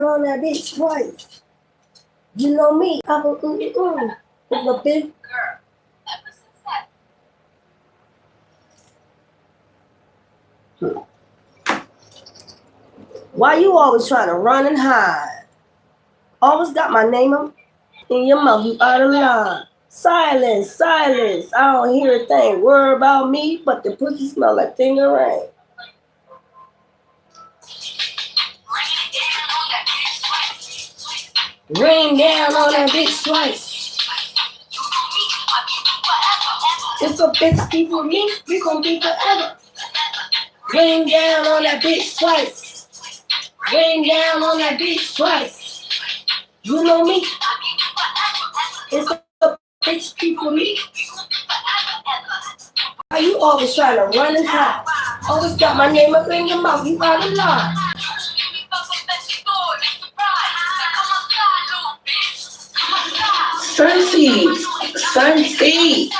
On that bitch twice. You know me. I'm a It's a big girl. Ever since that. Why you always trying to run and hide? Always got my name up in your mouth. You out of line. Silence, silence. I don't hear a thing. Worry about me, but the pussy smell like Tingeray. Rain down on that bitch twice. If a bitch be for me, we gon' be forever. Rain down on that bitch twice. Rain down on that bitch twice. You know me. If a bitch be for me, why you always trying to run and hide? Always got my name up in your mouth, you out of line. Sunseed, Sunseed.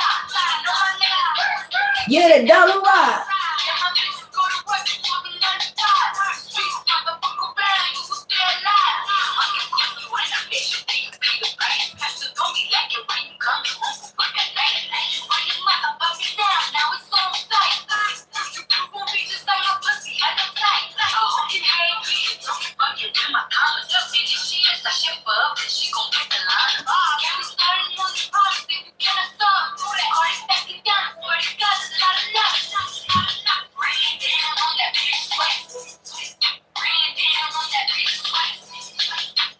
Yeah, the dollar ride.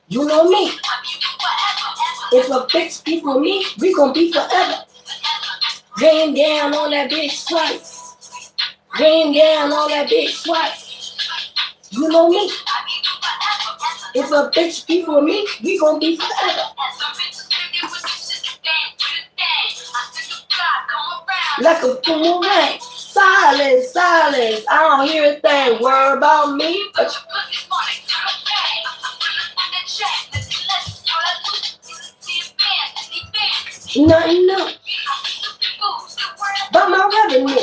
You know me. If a bitch be for me, we gon' be forever. Rain down on that bitch twice. Rain down on that bitch twice. You know me. If a bitch be for me, we gon' be forever. Like a boomerang. Silence, silence. I don't hear a thing. Worry about me, but nothing new but my revenue.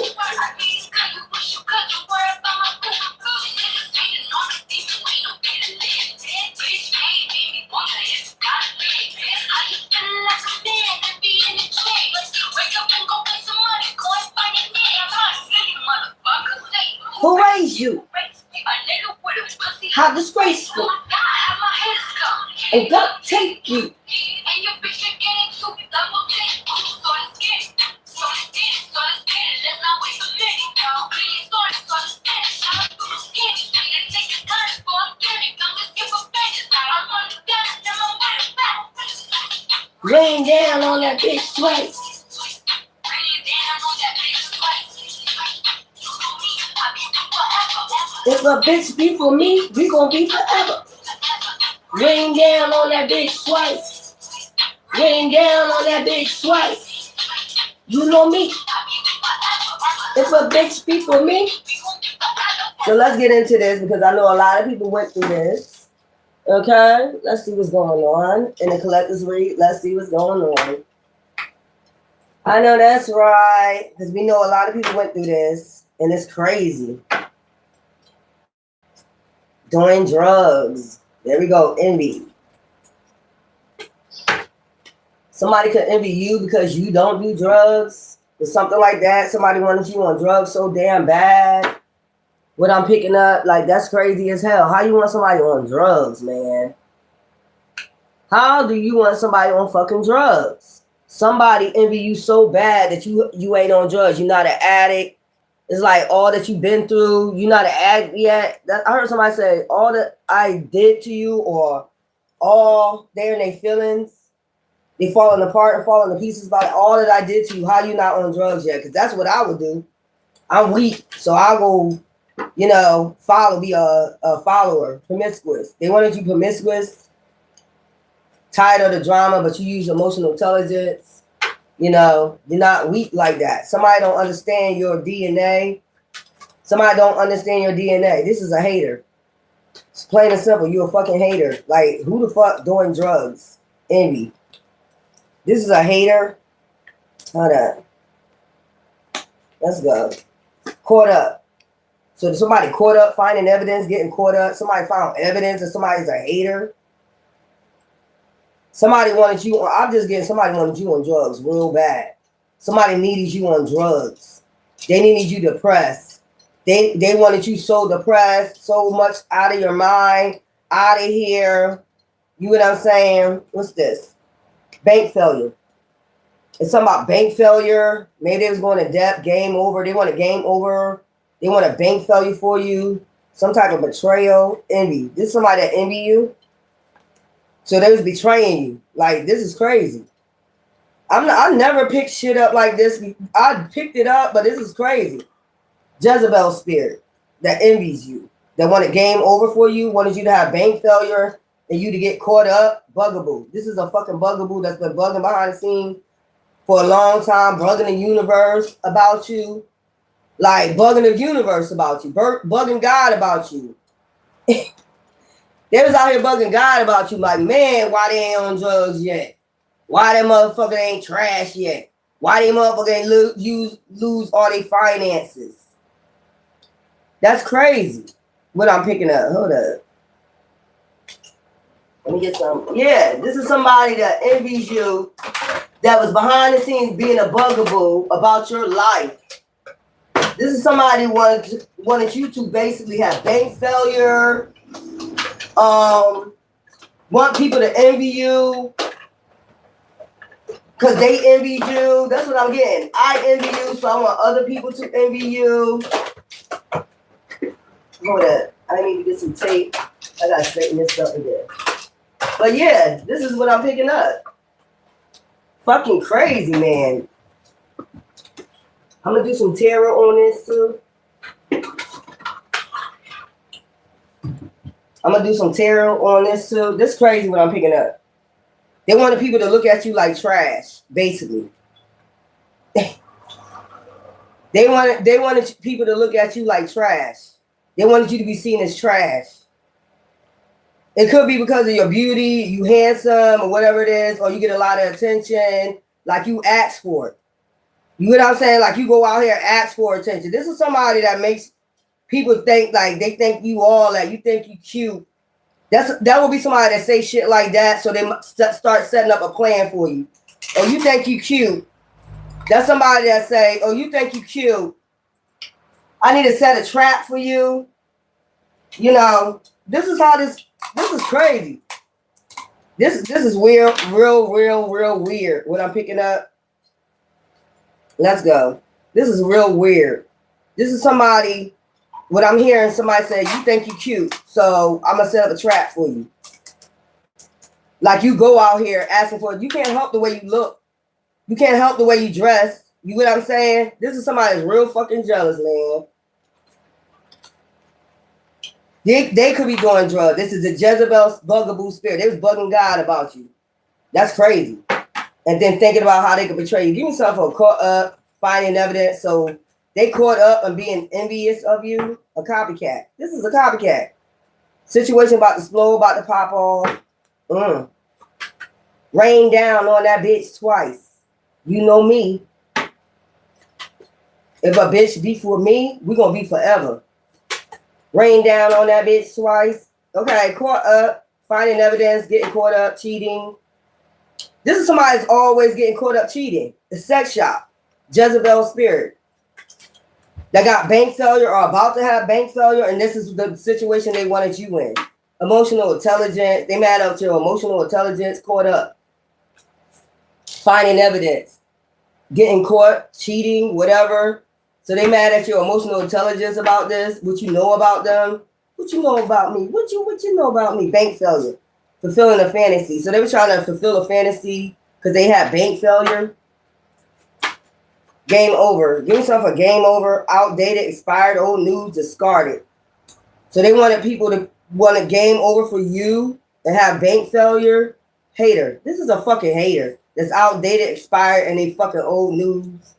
Who raised you? How disgraceful. And duct tape you. Rain down on that bitch twice. If a bitch be for me, we gon' be forever. Rain down on that bitch twice. Rain down on that bitch twice. You know me. If a bitch be for me. So let's get into this because I know a lot of people went through this. Okay, let's see what's going on. In the collector's read, let's see what's going on. I know that's right, because we know a lot of people went through this, and it's crazy. Doing drugs. There we go, envy. Somebody could envy you because you don't do drugs, or something like that. Somebody wanted you on drugs so damn bad. What I'm picking up, like, that's crazy as hell. How you want somebody on drugs, man? How do you want somebody on fucking drugs? Somebody envy you so bad that you ain't on drugs. You're not an addict. It's like all that you've been through. You're not an addict yet. I heard somebody say all that I did to you, or all there in their feelings, they falling apart and falling to pieces by all that I did to you. How you not on drugs yet? Because that's what I would do. I'm weak, so I'll go, be a follower, promiscuous. They wanted you promiscuous, tired of the drama, but you use emotional intelligence. You're not weak like that. Somebody don't understand your DNA. Somebody don't understand your DNA. This is a hater. It's plain and simple. You're a fucking hater. Like, who the fuck doing drugs? Envy. This is a hater. Hold on. Let's go. Caught up. So somebody caught up finding evidence, getting caught up. Somebody found evidence and somebody's a hater. Somebody wanted you on, I'm just getting somebody wanted you on drugs real bad. Somebody needed you on drugs. They needed you depressed. They wanted you so depressed, so much out of your mind, out of here. You know what I'm saying? What's this? Bank failure. It's something about bank failure. Maybe they was going to debt, game over. They want a game over. They want a bank failure for you. Some type of betrayal, envy. This is somebody that envy you. So they was betraying you. Like, this is crazy. I never picked shit up like this. I picked it up, but this is crazy. Jezebel spirit that envies you. That wanted game over for you, wanted you to have bank failure and you to get caught up. Bugaboo. This is a fucking bugaboo that's been bugging behind the scenes for a long time, bugging the universe about you. Like, bugging the universe about you. Bugging God about you. They was out here bugging God about you. Like, man, why they ain't on drugs yet? Why that motherfucker ain't trash yet? Why they motherfucker ain't lose all their finances? That's crazy. What I'm picking up. Hold up. Let me get some. Yeah, this is somebody that envies you, that was behind the scenes being a bugaboo about your life. This is somebody wanted you to basically have bank failure. Want people to envy you because they envied you. That's what I'm getting. I envy you, so I want other people to envy you. Hold up. I need to get some tape. I gotta straighten this up again. But yeah, this is what I'm picking up. Fucking crazy, man. I'm gonna do some tarot on this too. I'm gonna do some tarot on this too. This is crazy what I'm picking up. They wanted people to look at you like trash, basically. They wanted people to look at you like trash. They wanted you to be seen as trash. It could be because of your beauty, you handsome, or whatever it is, or you get a lot of attention, like you ask for it. You know what I'm saying? Like you go out here and ask for attention. This is somebody that makes people think like they think you all that, you think you cute. That will be somebody that say shit like that, so they start setting up a plan for you. Oh, you think you cute? That's somebody that say, oh, you think you cute? I need to set a trap for you. You know, this is crazy. This is weird, real weird. What I'm picking up. Let's go. This is real weird. This is somebody. What I'm hearing, somebody say, you think you cute, so I'm gonna set up a trap for you. Like you go out here asking for it. You can't help the way you look. You can't help the way you dress. You know what I'm saying? This is somebody that's real fucking jealous, man. They could be doing drugs. This is a Jezebel bugaboo spirit. They was bugging God about you. That's crazy. And then thinking about how they could betray you. Give me something for caught up, finding evidence. So they caught up and being envious of you. A copycat. This is a copycat. Situation about to explode, about to pop off. Rain down on that bitch twice. You know me. If a bitch beef with me, we gonna be forever. Rain down on that bitch twice. Okay, caught up, finding evidence, getting caught up, cheating. This is somebody that's always getting caught up cheating. The sex shop. Jezebel spirit. That got bank failure or about to have bank failure, and this is the situation they wanted you in. Emotional intelligence. They mad at your emotional intelligence, caught up. Finding evidence. Getting caught, cheating, whatever. So they mad at your emotional intelligence about this, what you know about them. What you know about me? What you know about me? Bank failure. Fulfilling a fantasy. So they were trying to fulfill a fantasy because they had bank failure. Game over. Give yourself a game over. Outdated, expired, old news, discarded. So they wanted people to want a game over for you and have bank failure. Hater. This is a fucking hater. That's outdated, expired, and they fucking old news.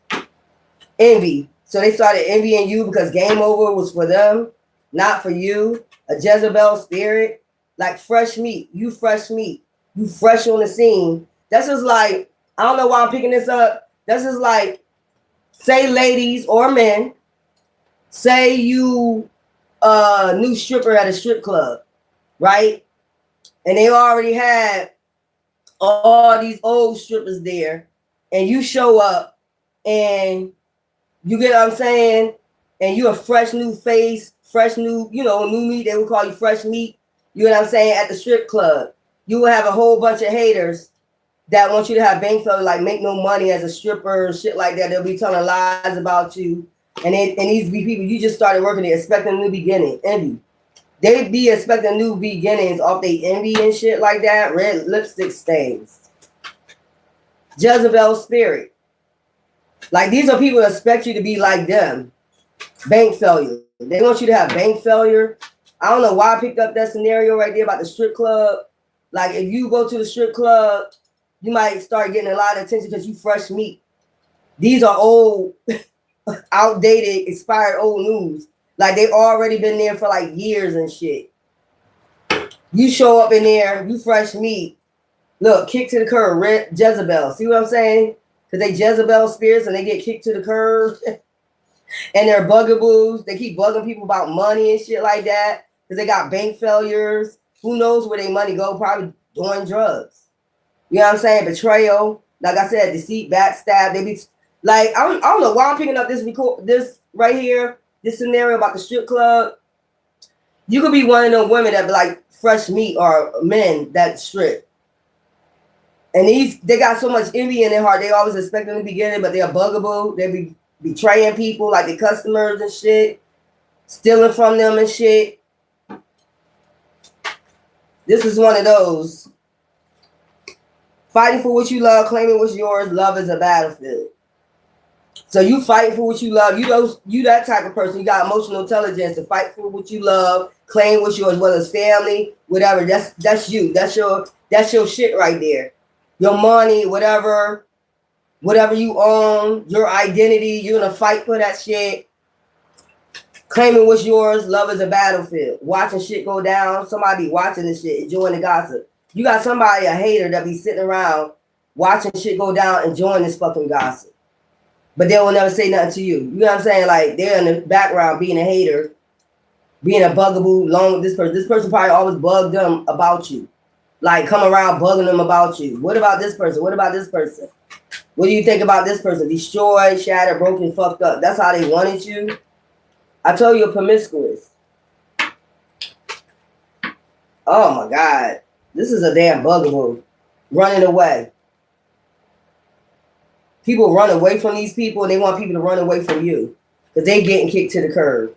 Envy. So they started envying you because game over was for them, not for you. A Jezebel spirit. Like fresh meat. You fresh meat. You fresh on the scene. That's just like, I don't know why I'm picking this up. That's just like, say ladies or men, Say you new stripper at a strip club, right? And they already had all these old strippers there, and you show up and you get what I'm saying, and you a fresh new face, fresh new, new meat. They would call you fresh meat. You know what I'm saying? At the strip club, you will have a whole bunch of haters that want you to have bank failure, like make no money as a stripper and shit like that. They'll be telling lies about you. And these be people you just started working there, expecting a new beginning, envy. They be expecting new beginnings off they envy and shit like that. Red lipstick stains. Jezebel spirit. Like these are people that expect you to be like them. Bank failure. They want you to have bank failure. I don't know why I picked up that scenario right there about the strip club. Like if you go to the strip club, you might start getting a lot of attention because you fresh meat. These are old, outdated, expired old news. Like they already been there for like years and shit. You show up in there, you fresh meat. Look, kick to the curb, red Jezebel. See what I'm saying? Because they Jezebel spirits and they get kicked to the curb. And they're bugaboos. They keep bugging people about money and shit like that. Because they got bank failures. Who knows where their money go? Probably doing drugs. You know what I'm saying? Betrayal. Like I said, deceit, backstab. They be like, I don't know why I'm picking up this right here, this scenario about the strip club. You could be one of them women that be like fresh meat or men that strip. And they got so much envy in their heart. They always expect them to be getting it, but they're bugaboo. They be betraying people, like the customers and shit, stealing from them and shit. This is one of those. Fighting for what you love, claiming what's yours. Love is a battlefield. So you fighting for what you love. You that type of person. You got emotional intelligence to fight for what you love, claim what's yours, whether it's family, whatever. That's you. That's your shit right there. Your money, whatever you own, your identity. You're gonna fight for that shit. Claiming what's yours. Love is a battlefield. Watching shit go down. Somebody be watching this shit, enjoying the gossip. You got somebody, a hater, that be sitting around watching shit go down, enjoying this fucking gossip. But they will never say nothing to you. You know what I'm saying? Like they're in the background being a hater, being a bugaboo along with this person. This person probably always bugged them about you. Like come around bugging them about you. What about this person? What about this person? What do you think about this person? Destroyed, shattered, broken, fucked up. That's how they wanted you. I told you, promiscuous. Oh my God. This is a damn bugaboo. Running away. People run away from these people and they want people to run away from you. Because they getting kicked to the curb.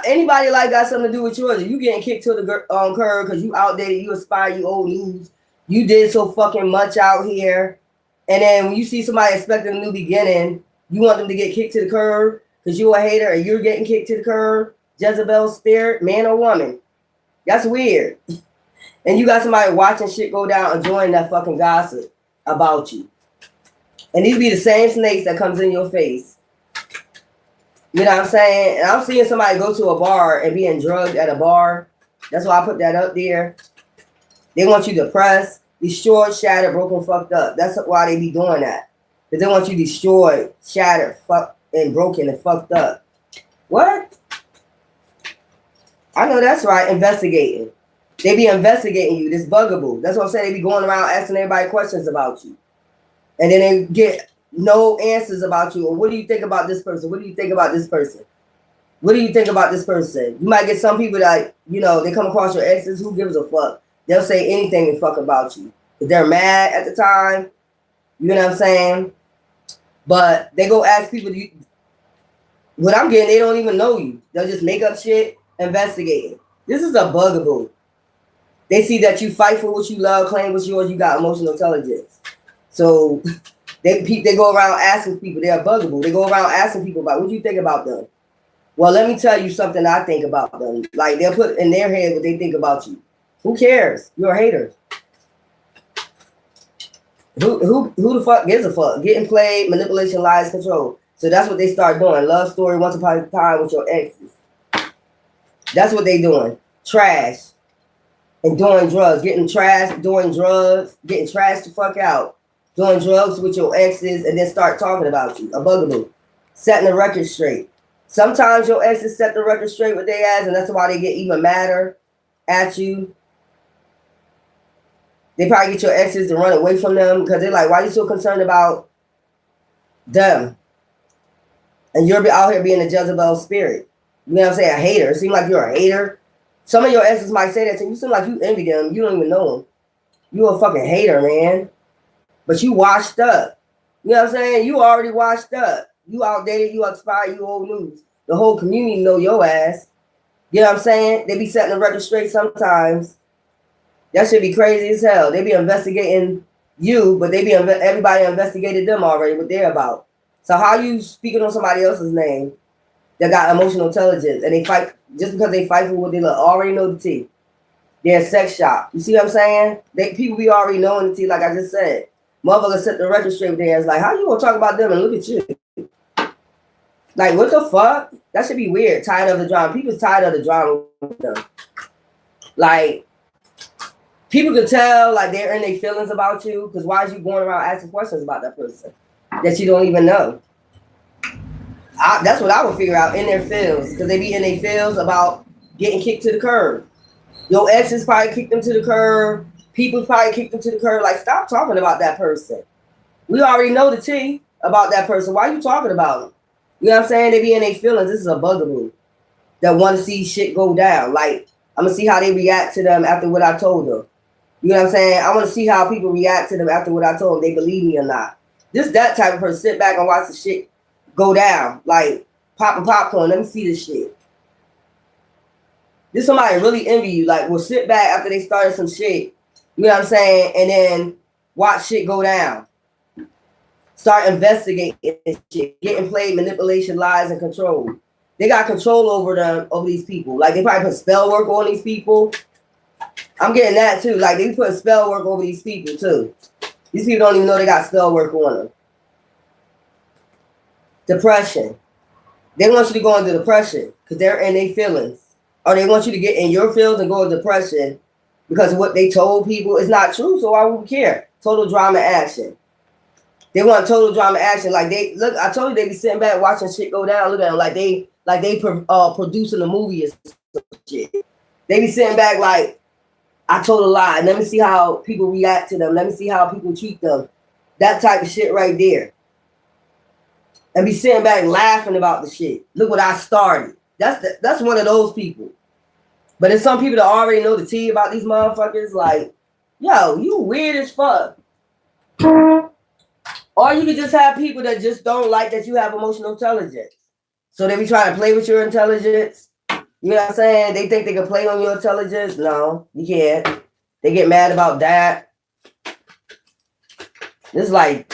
Anybody like got something to do with yours? You getting kicked to the curb because you outdated, you aspire, you old news. You did so fucking much out here. And then when you see somebody expecting a new beginning, you want them to get kicked to the curb because you're a hater and you're getting kicked to the curb. Jezebel spirit, man or woman. That's weird. And you got somebody watching shit go down, enjoying that fucking gossip about you. And these be the same snakes that comes in your face. You know what I'm saying? And I'm seeing somebody go to a bar and being drugged at a bar. That's why I put that up there. They want you depressed, destroyed, shattered, broken, fucked up. That's why they be doing that. Because they want you destroyed, shattered, fucked, and broken and fucked up. What? I know that's right. Investigating. They be investigating you, this bugaboo. That's what I'm saying. They be going around asking everybody questions about you. And then they get no answers about you. Or what do you think about this person? What do you think about this person? What do you think about this person? You might get some people that, they come across your exes. Who gives a fuck? They'll say anything and fuck about you. If they're mad at the time, you know what I'm saying? But they go ask people, what I'm getting, they don't even know you. They'll just make up shit, investigating. This is a bugaboo. They see that you fight for what you love, claim what's yours, you got emotional intelligence. So they go around asking people, they're a bugaboo. They go around asking people about, what do you think about them? Well, let me tell you something I think about them. Like they'll put in their head what they think about you. Who cares? You're a hater. Who the fuck gives a fuck? Getting played, manipulation, lies, control. So that's what they start doing. Love story, once upon a time with your exes. That's what they doing. Trash. And doing drugs. Getting trashed, doing drugs, getting trashed the fuck out. Doing drugs with your exes and then start talking about you. A bugaboo. Setting the record straight. Sometimes your exes set the record straight with their ass, and that's why they get even madder at you. They probably get your exes to run away from them because they're like, why are you so concerned about them? And you're out here being a Jezebel spirit. You know what I'm saying? A hater. It seems like you're a hater. Some of your exes might say that to you. You seem like you envy them. You don't even know them. You a fucking hater, man. But you washed up. You know what I'm saying? You already washed up. You outdated, you expired, you old news. The whole community know your ass. You know what I'm saying? They be setting the record straight sometimes. That should be crazy as hell. They be investigating you, but everybody investigated them already, what they're about. So how you speaking on somebody else's name that got emotional intelligence and they fight just because they fight for what they look, already know the tea. They're a sex shop. You see what I'm saying? People be already knowing the tea, like I just said. Motherfuckers set the record straight with their ass. Like, how you gonna talk about them and look at you? Like, what the fuck? That should be weird. Tired of the drama. People's tired of the drama with them. Like, people can tell, like, they're in their feelings about you, because why is you going around asking questions about that person that you don't even know? That's what I would figure out, in their feels, because they be in their feels about getting kicked to the curb. Your exes probably kicked them to the curb. People probably kicked them to the curb. Like, stop talking about that person. We already know the tea about that person. Why are you talking about them? You know what I'm saying? They be in their feelings. This is a bugaboo that want to see shit go down. Like, I'm going to see how they react to them after what I told them. You know what I'm saying? I want to see how people react to them after what I told them. They believe me or not. Just that type of person. Sit back and watch the shit go down. Like, popping popcorn. Let me see this shit. This somebody really envy you. Like, will sit back after they started some shit. You know what I'm saying? And then watch shit go down. Start investigating shit. Getting played, manipulation, lies, and control. They got control over them, over these people. Like, they probably put spell work on these people. I'm getting that, too. Like, they put spell work over these people, too. These people don't even know they got spell work on them. Depression. They want you to go into depression because they're in their feelings. Or they want you to get in your feelings and go into depression because of what they told people is not true, so why would we care? Total drama action. They want total drama action. Like, they look, I told you they be sitting back watching shit go down. Look at them like they producing a movie or some shit. They be sitting back like, I told a lie. Let me see how people react to them. Let me see how people treat them. That type of shit right there. And be sitting back laughing about the shit. Look what I started. That's one of those people. But there's some people that already know the tea about these motherfuckers. Like, yo, you weird as fuck. Or you could just have people that just don't like that you have emotional intelligence. So they be trying to play with your intelligence. You know what I'm saying? They think they can play on your intelligence. No, you can't. They get mad about that. It's like,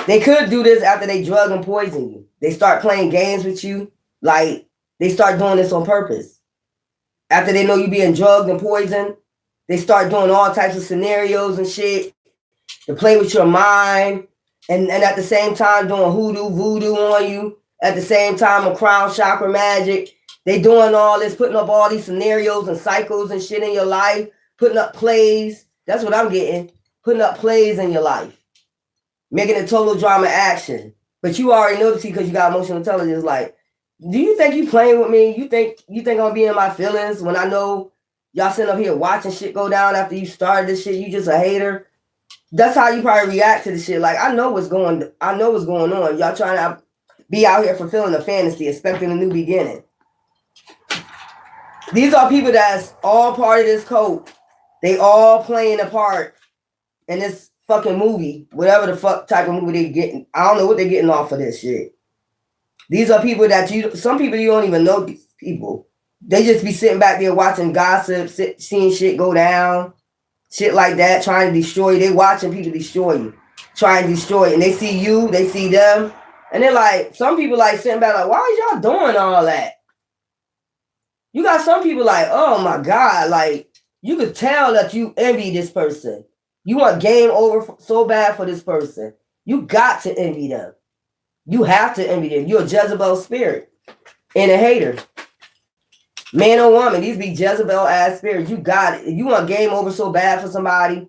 They could do this after they drug and poison you. They start playing games with you. Like, they start doing this on purpose. After they know you being drugged and poisoned, they start doing all types of scenarios and shit to play with your mind. And at the same time doing hoodoo, voodoo on you. At the same time, a crown chakra magic. They doing all this, putting up all these scenarios and cycles and shit in your life. Putting up plays. That's what I'm getting. Putting up plays in your life. Making a total drama action. But you already know the tea because you got emotional intelligence. Like, do you think you playing with me? You think I'm be in my feelings when I know y'all sitting up here watching shit go down after you started this shit? You just a hater. That's how you probably react to the shit. Like, I know what's going on. Y'all trying to be out here fulfilling a fantasy, expecting a new beginning. These are people that's all part of this cult. They all playing a part in this fucking movie, whatever the fuck type of movie they getting. I don't know what they're getting off of this shit. These are people that some people you don't even know these people. They just be sitting back there watching gossip, seeing shit go down, shit like that, trying to destroy you. They watching people destroy you, trying to destroy you. And they see you, they see them. And they're like, some people like sitting back like, why is y'all doing all that? You got some people like, oh my God, like, you could tell that you envy this person. You want game over so bad for this person. You got to envy them. You have to envy them. You're a Jezebel spirit and a hater. Man or woman, these be Jezebel ass spirits. You got it. If you want game over so bad for somebody,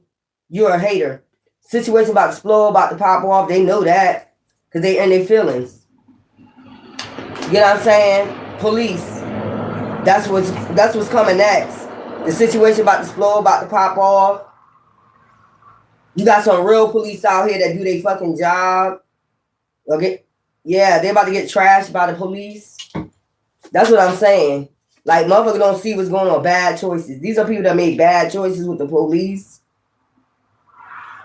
you're a hater. Situation about to explode, about to pop off. They know that because they in their feelings. You know what I'm saying? Police. That's what's coming next. The situation about to explode, about to pop off. You got some real police out here that do their fucking job. Okay. Yeah, they about to get trashed by the police. That's what I'm saying. Like, motherfuckers don't see what's going on. Bad choices. These are people that made bad choices with the police.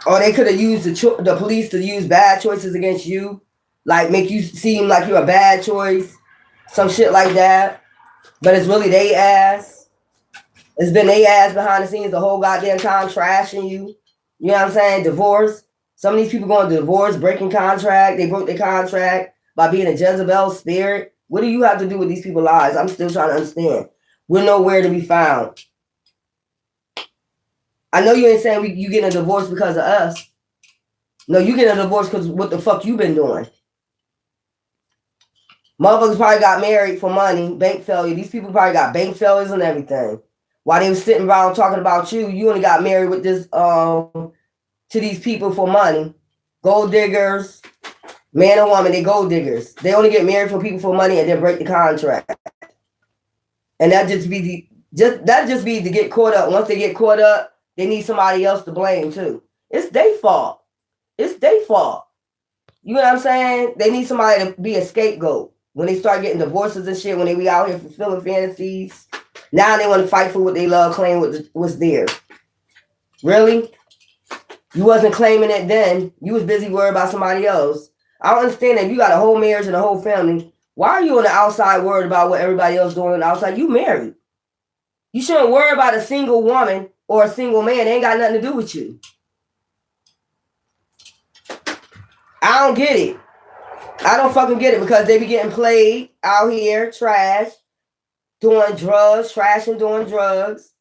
Or they could have used the police to use bad choices against you. Like, make you seem like you're a bad choice. Some shit like that. But it's really they ass. It's been they ass behind the scenes the whole goddamn time trashing you. You know what I'm saying? Divorce. Some of these people going to divorce, breaking contract. They broke their contract by being a Jezebel spirit. What do you have to do with these people's lives? I'm still trying to understand. We're nowhere to be found. I know you ain't saying you getting a divorce because of us. No, you getting a divorce because what the fuck you been doing? Motherfuckers probably got married for money, bank failure. These people probably got bank failures and everything. While they was sitting around talking about you only got married with this to these people for money. Gold diggers, man and woman, they gold diggers. They only get married for people for money and then break the contract. And that just be to get caught up. Once they get caught up, they need somebody else to blame too. It's their fault. It's their fault. You know what I'm saying? They need somebody to be a scapegoat. When they start getting divorces and shit, when they be out here fulfilling fantasies, now they want to fight for what they love, claim what's theirs. Really? You wasn't claiming it then. You was busy worried about somebody else. I don't understand that if you got a whole marriage and a whole family, why are you on the outside worried about what everybody else doing on the outside? You married. You shouldn't worry about a single woman or a single man. They ain't got nothing to do with you. I don't get it. I don't fucking get it because they be getting played out here, trash, doing drugs, trash and doing drugs.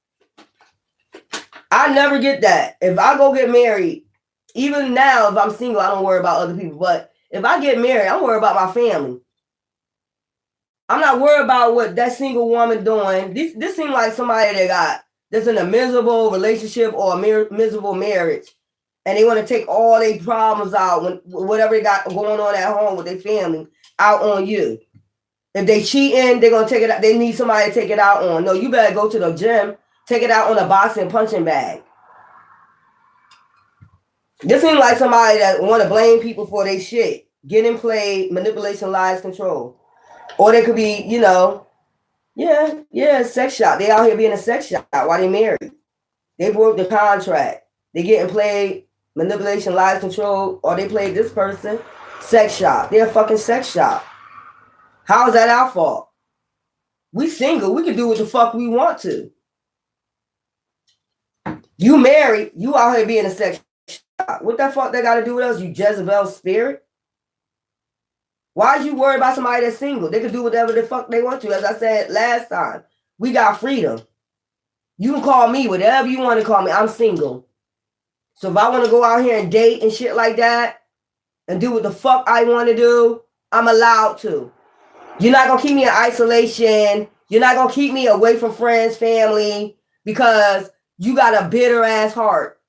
I never get that. If I go get married, even now, if I'm single, I don't worry about other people. But if I get married, I'm worried about my family. I'm not worried about what that single woman doing. This seems like somebody that's in a miserable relationship or a miserable marriage. And they want to take all their problems out, whatever they got going on at home with their family, out on you. If they cheating, they're going to take it out. They need somebody to take it out on. No, you better go to the gym, take it out on a boxing punching bag. This seems like somebody that want to blame people for their shit. Getting played, manipulation, lies, control. Or they could be, sex shop. They out here being a sex shop while they married. They broke the contract. They getting played, manipulation, lies, control, or they played this person, sex shop. They're a fucking sex shop. How is that our fault? We single. We can do what the fuck we want to. You married. You out here being a sex shop. What the fuck they got to do with us, you Jezebel spirit? Why is you worried about somebody that's single? They can do whatever the fuck they want to. As I said last time, we got freedom. You can call me whatever you want to call me. I'm single. So if I want to go out here and date and shit like that and do what the fuck I want to do, I'm allowed to. You're not going to keep me in isolation. You're not going to keep me away from friends, family, because you got a bitter ass heart.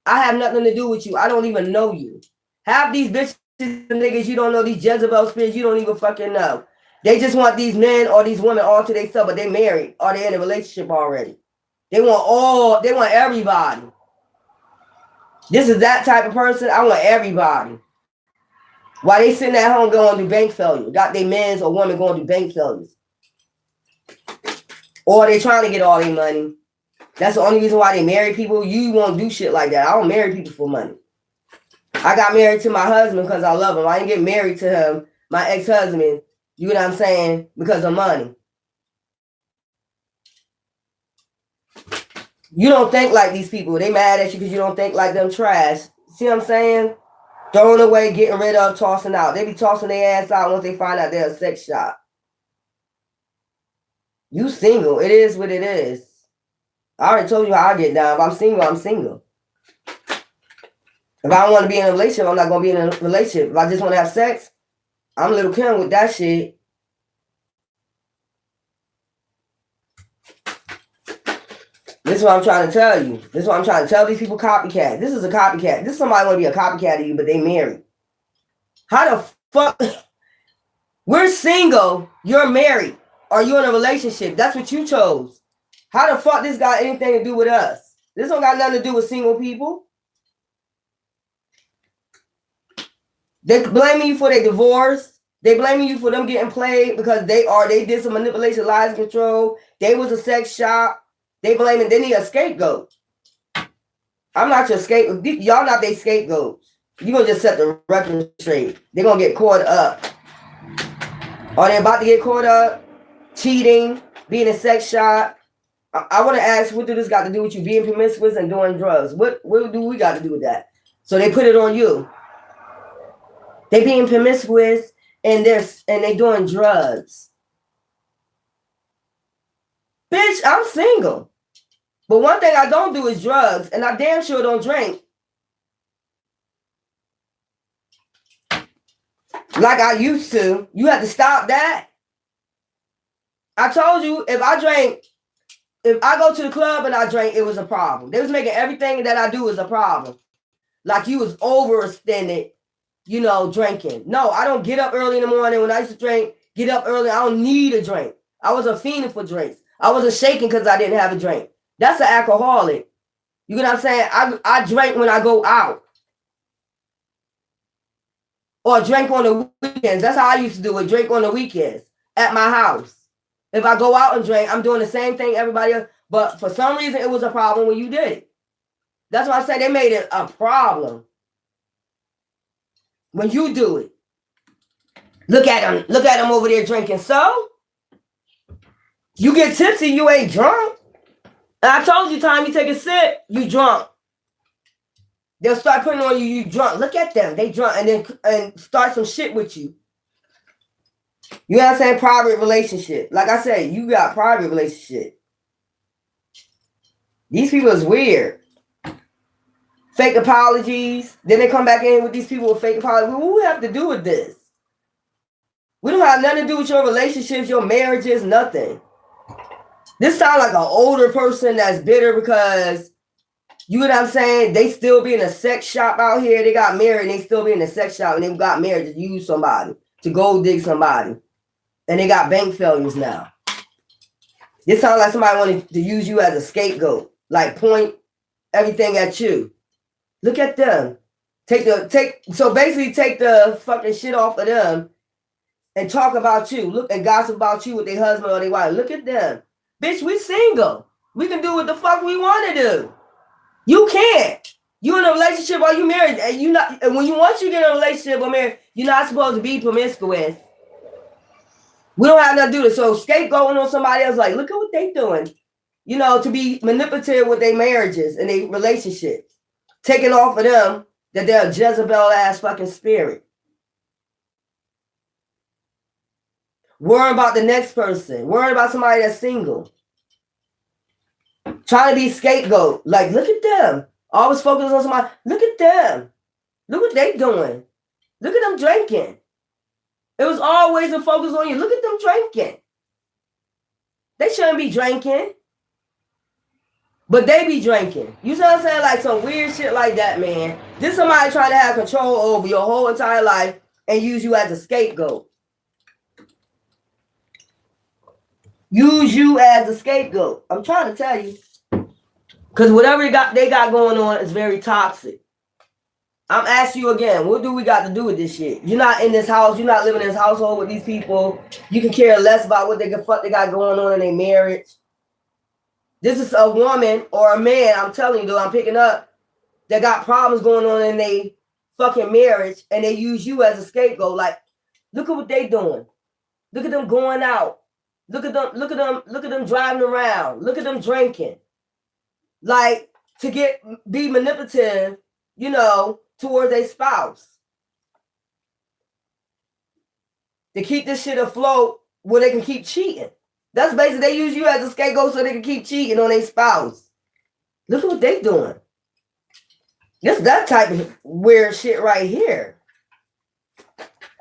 I have nothing to do with you. I don't even know you. Half these bitches and niggas you don't know, these Jezebel spirits you don't even fucking know. They just want these men or these women all to themselves, but they married or they in a relationship already. They want everybody. This is that type of person. I want everybody. While they sitting at home going through bank failure, got their men's or women going through bank failures. Or they trying to get all their money. That's the only reason why they marry people. You won't do shit like that. I don't marry people for money. I got married to my husband because I love him. I didn't get married to him, my ex-husband, you know what I'm saying, because of money. You don't think like these people. They mad at you because you don't think like them trash. See what I'm saying? Throwing away, getting rid of, tossing out. They be tossing their ass out once they find out they're a sex shop. You single. It is what it is. I already told you how I get down. If I'm single, I'm single. If I don't want to be in a relationship, I'm not going to be in a relationship. If I just want to have sex, I'm Little Kim with that shit. This is what I'm trying to tell you. This is what I'm trying to tell these people copycat. This is a copycat. This is somebody want to be a copycat of you, but they married. How the fuck? We're single. You're married. Or you're in a relationship. That's what you chose. How the fuck this got anything to do with us? This don't got nothing to do with single people. They blaming you for their divorce. They blaming you for them getting played because they did some manipulation, lies, and control. They was a sex shop. They need a scapegoat. I'm not your scapegoat. Y'all not their scapegoats. You're gonna just set the record straight. They're gonna get caught up. Are they about to get caught up? Cheating, being a sex shop. I want to ask, what do this got to do with you being promiscuous and doing drugs? What do we got to do with that? So they put it on you. They being promiscuous and they doing drugs. Bitch, I'm single. But one thing I don't do is drugs, and I damn sure don't drink. Like I used to. You have to stop that. I told you, if I go to the club and I drank, it was a problem. They was making everything that I do is a problem. Like you was overextended, drinking. No, I don't get up early in the morning. When I used to drink, get up early. I don't need a drink. I was a fiend for drinks. I wasn't shaking because I didn't have a drink. That's an alcoholic. You know what I'm saying? I drink when I go out. Or drink on the weekends. That's how I used to do it. Drink on the weekends at my house. If I go out and drink, I'm doing the same thing everybody else. But for some reason, it was a problem when you did it. That's why I say they made it a problem. When you do it. Look at them. Look at them over there drinking. So, you get tipsy, you ain't drunk. And I told you, time you take a sip, you drunk. They'll start putting on you, you drunk. Look at them. They drunk and start some shit with you. You know what I'm saying? Private relationship. Like I said, you got private relationship. These people is weird. Fake apologies. Then they come back in with these people with fake apologies. What do we have to do with this? We don't have nothing to do with your relationships, your marriages, nothing. This sounds like an older person that's bitter because, you know what I'm saying? They still be in a sex shop out here. They got married and they still be in a sex shop and they got married to use somebody, to gold dig somebody. And they got bank failures now. This sounds like somebody wanted to use you as a scapegoat. Like point everything at you. Look at them. So basically take the fucking shit off of them and talk about you. Look and gossip about you with their husband or their wife. Look at them. Bitch, we single. We can do what the fuck we want to do. You can't. You in a relationship or you married, and you not. And once you get in a relationship or married, you're not supposed to be promiscuous. We don't have nothing to do with it. So scapegoating on somebody else, like, look at what they doing. To be manipulative with their marriages and their relationships. Taking off of them that they're a Jezebel ass fucking spirit. Worrying about the next person. Worrying about somebody that's single. Trying to be scapegoat. Like, look at them. Always focus on somebody. Look at them. Look what they doing. Look at them drinking. It was always a focus on you. Look at them drinking. They shouldn't be drinking. But they be drinking. You see what I'm saying? Like some weird shit like that, man. This somebody trying to have control over your whole entire life and use you as a scapegoat. Use you as a scapegoat. I'm trying to tell you. Because whatever they got going on is very toxic. I'm asking you again, what do we got to do with this shit? You're not in this house. You're not living in this household with these people. You can care less about what they got going on in their marriage. This is a woman or a man, I'm telling you, though, I'm picking up, that got problems going on in their fucking marriage, and they use you as a scapegoat. Like, look at what they doing. Look at them going out. Look at them driving around. Look at them drinking. Like, to be manipulative, towards a spouse. To keep this shit afloat where they can keep cheating. That's basically, they use you as a scapegoat so they can keep cheating on their spouse. Look at what they doing. This that type of weird shit right here.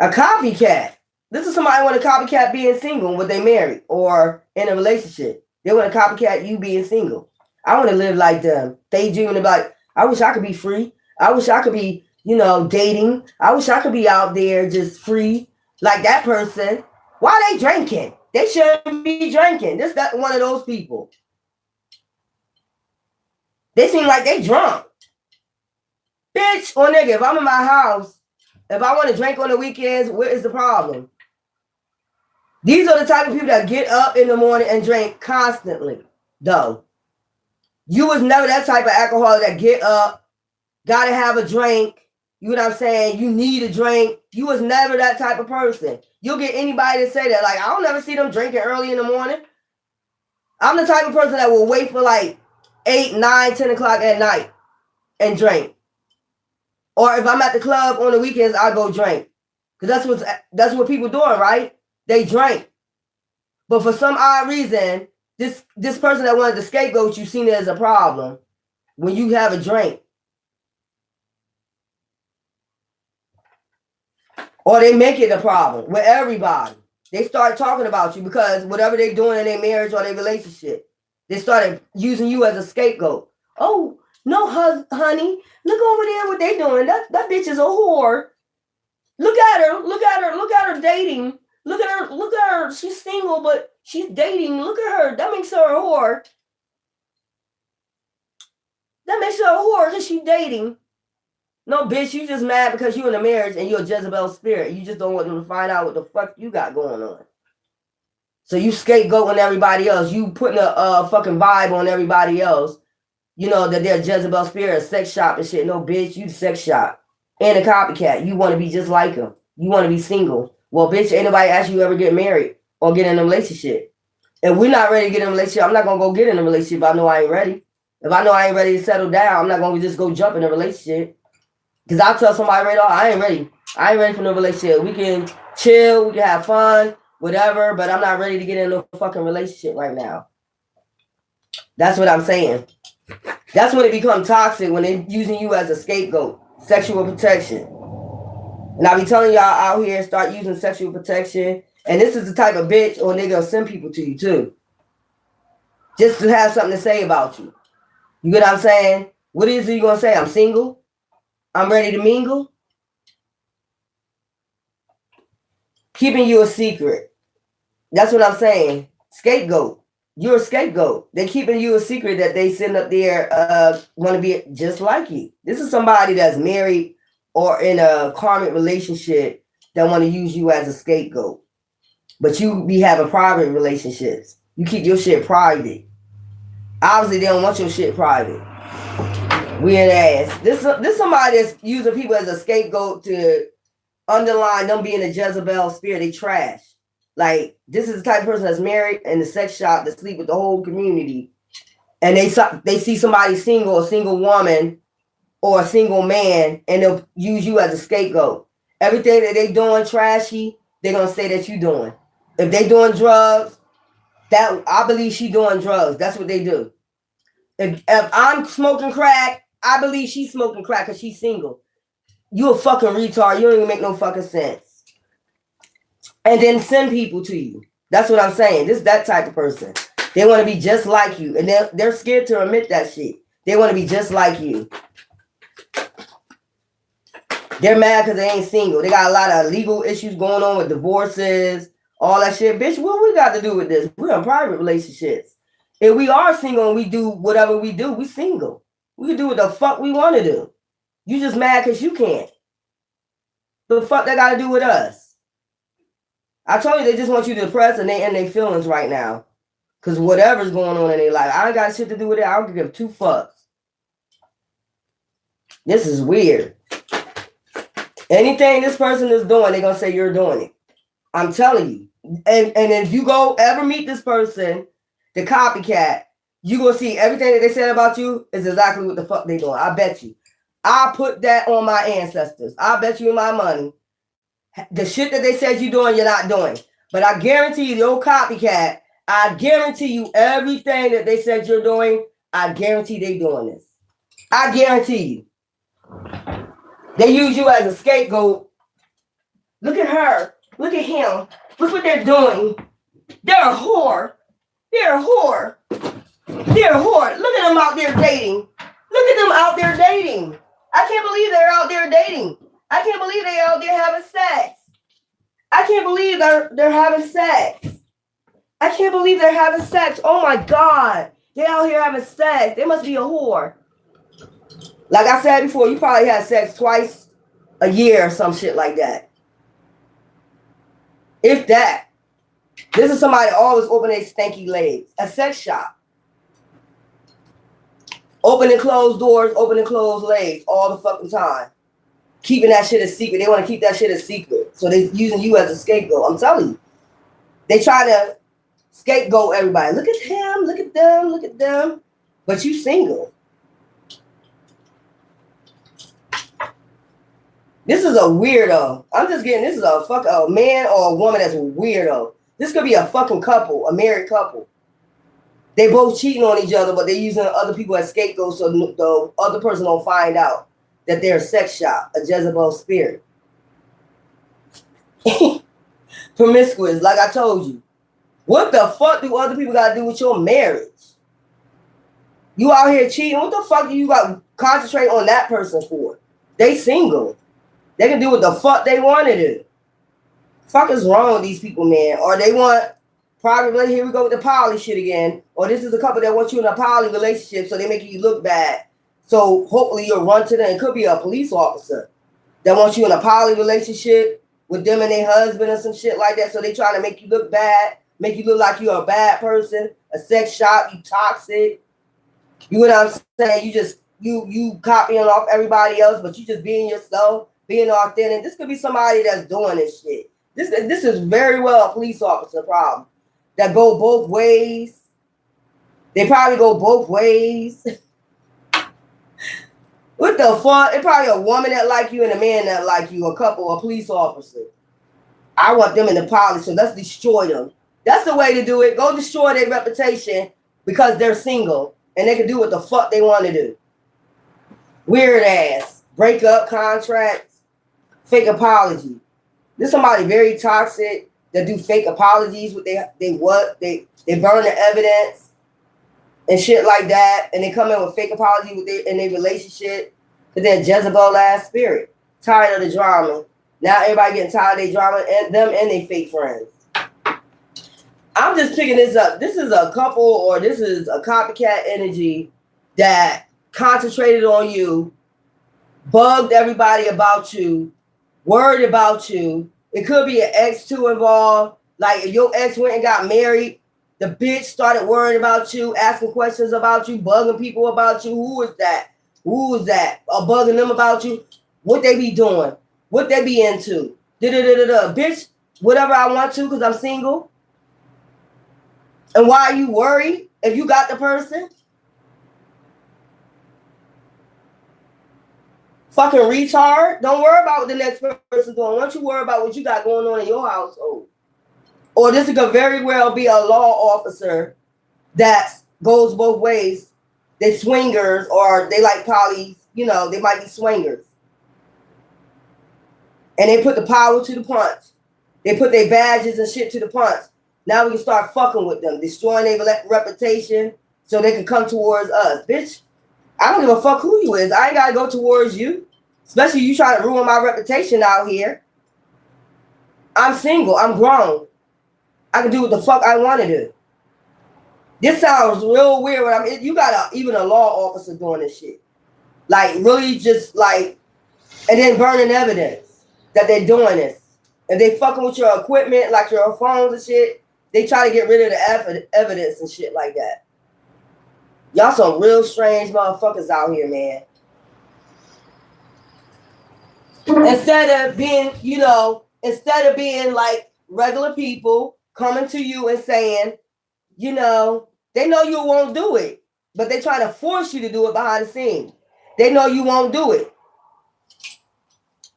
A copycat. This is somebody want to copycat being single when they married or in a relationship. They want to copycat you being single. I want to live like them. They dreaming about, I wish I could be free. I wish I could be, dating. I wish I could be out there just free. Like that person, why they drinking? They shouldn't be drinking. This that one of those people. They seem like they drunk. Bitch or nigga, if I'm in my house, if I want to drink on the weekends, what is the problem? These are the type of people that get up in the morning and drink constantly, though. You was never that type of alcoholic that get up, gotta have a drink. You know what I'm saying? You need a drink. You was never that type of person. You'll get anybody to say that. Like, I don't never see them drinking early in the morning. I'm the type of person that will wait for like 8, 9, 10 o'clock at night and drink. Or if I'm at the club on the weekends, I go drink. Because that's what people doing, right? They drink. But for some odd reason, this person that wanted to scapegoat you seen it as a problem when you have a drink. Or they make it a problem with everybody. They start talking about you because whatever they're doing in their marriage or their relationship, they started using you as a scapegoat. Oh, no, honey, look over there what they doing. That bitch is a whore. Look at her dating. Look at her. She's single, but she's dating. Look at her. That makes her a whore. That makes her a whore because she's dating. No, bitch, you just mad because you in a marriage and you're a Jezebel spirit. You just don't want them to find out what the fuck you got going on. So you scapegoating everybody else. You putting a fucking vibe on everybody else. You know, that they're Jezebel spirit, a sex shop and shit. No, bitch, you the sex shop. And a copycat. You want to be just like them. You want to be single. Well, bitch, ain't nobody ask you ever get married or get in a relationship. If we're not ready to get in a relationship, I'm not going to go get in a relationship if I know I ain't ready. If I know I ain't ready to settle down, I'm not going to just go jump in a relationship. Because I'll tell somebody right off, I ain't ready. I ain't ready for no relationship. We can chill, we can have fun, whatever, but I'm not ready to get in no fucking relationship right now. That's what I'm saying. That's when it becomes toxic, when they're using you as a scapegoat. Sexual protection. And I be telling y'all out here, start using sexual protection. And this is the type of bitch or nigga will send people to you too. Just to have something to say about you. You get what I'm saying? What is it you gonna say? I'm single? I'm ready to mingle? Keeping you a secret. That's what I'm saying. Scapegoat. You're a scapegoat. They're keeping you a secret that they send up there want to be just like you. This is somebody that's married or in a karmic relationship that want to use you as a scapegoat. But you be having private relationships. You keep your shit private. Obviously, they don't want your shit private. Weird ass. This somebody that's using people as a scapegoat to underline them being a Jezebel spirit. They trash. Like, this is the type of person that's married in the sex shop that sleep with the whole community. And they see somebody single, a single woman, or a single man, and they'll use you as a scapegoat. Everything that they doing trashy, they're going to say that you doing. If they doing drugs, that I believe she doing drugs. That's what they do. If I'm smoking crack, I believe she's smoking crack because she's single. You a fucking retard. You don't even make no fucking sense. And then send people to you. That's what I'm saying. This is that type of person. They want to be just like you. And they're scared to admit that shit. They want to be just like you. They're mad because they ain't single. They got a lot of legal issues going on with divorces, all that shit. Bitch, what we got to do with this? We're in private relationships. If we are single and we do whatever we do, we single. We can do what the fuck we want to do. You just mad because you can't. The fuck they got to do with us? I told you they just want you depressed and they in their feelings right now. Because whatever's going on in their life, I ain't got shit to do with it. I don't give two fucks. This is weird. Anything this person is doing, they're going to say you're doing it. I'm telling you. And if you go ever meet this person, the copycat, you going to see everything that they said about you is exactly what the fuck they doing. I bet you. I put that on my ancestors. I bet you my money. The shit that they said you're doing, you're not doing. But I guarantee you, the old copycat, I guarantee you everything that they said you're doing, I guarantee they doing this. I guarantee you. They use you as a scapegoat. Look at her. Look at him. Look what they're doing. They're a whore. They're a whore. They're a whore. Look at them out there dating. Look at them out there dating. I can't believe they're out there dating. I can't believe they're out there having sex. I can't believe they're having sex. I can't believe they're having sex. Oh my God. They out here having sex. They must be a whore. Like I said before, you probably had sex twice a year or some shit like that. If that. This is somebody always open their stanky legs. A sex shop. Open and close doors, open and close legs all the fucking time. Keeping that shit a secret. They want to keep that shit a secret. So they're using you as a scapegoat. I'm telling you. They try to scapegoat everybody. Look at him, look at them, look at them. But you single. This is a weirdo. I'm just getting, this is a man or a woman that's a weirdo. This could be a fucking couple, a married couple. They both cheating on each other, but they're using other people as scapegoats so the other person don't find out that they're a sex shop, a Jezebel spirit. Promiscuous, like I told you. What the fuck do other people got to do with your marriage? You out here cheating. What the fuck do you got to concentrate on that person for? They single. They can do what the fuck they want to do. Fuck is wrong with these people, man? Or they want private. Here we go with the poly shit again. Or this is a couple that want you in a poly relationship, so they make you look bad. So hopefully you'll run to them. It could be a police officer that wants you in a poly relationship with them and their husband or some shit like that. So they try to make you look bad, make you look like you're a bad person, a sex shop, you toxic. You know what I'm saying? You just you copying off everybody else, but you just being yourself, being authentic. This could be somebody that's doing this shit. This is very well a police officer problem that go both ways. They probably go both ways. What the fuck? It's probably a woman that like you and a man that like you, a couple, a police officer. I want them in the police, so let's destroy them. That's the way to do it. Go destroy their reputation because they're single and they can do what the fuck they want to do. Weird ass. Break up contracts, fake apology. There's somebody very toxic that do fake apologies with they burn the evidence and shit like that, and they come in with fake apology with in their relationship because they're Jezebel ass spirit. Tired of the drama. Now everybody getting tired of their drama and them and their fake friends. I'm just picking this up. This is a couple or this is a copycat energy that concentrated on you, bugged everybody about you, worried about you. It could be an ex too involved. Like if your ex went and got married, the bitch started worrying about you, asking questions about you, bugging people about you. Who is that? Who is that? Or bugging them about you. What they be doing? What they be into? Bitch, whatever I want to because I'm single. And why are you worried if you got the person? Fucking retard. Don't worry about what the next person's doing. Why don't you worry about what you got going on in your household? Or this could very well be a law officer that goes both ways. They swingers or they like polys, you know, they might be swingers. And they put the power to the punch. They put their badges and shit to the punch. Now we can start fucking with them, destroying their reputation so they can come towards us. Bitch, I don't give a fuck who you is. I ain't got to go towards you. Especially you trying to ruin my reputation out here. I'm single. I'm grown. I can do what the fuck I want to do. This sounds real weird. When you got even a law officer doing this shit. Like, really just like, and then burning evidence that they're doing this. If they fucking with your equipment, like your phones and shit, they try to get rid of the evidence and shit like that. Y'all some real strange motherfuckers out here, man. Instead of being, instead of being like regular people coming to you and saying, they know you won't do it, but they try to force you to do it behind the scenes. They know you won't do it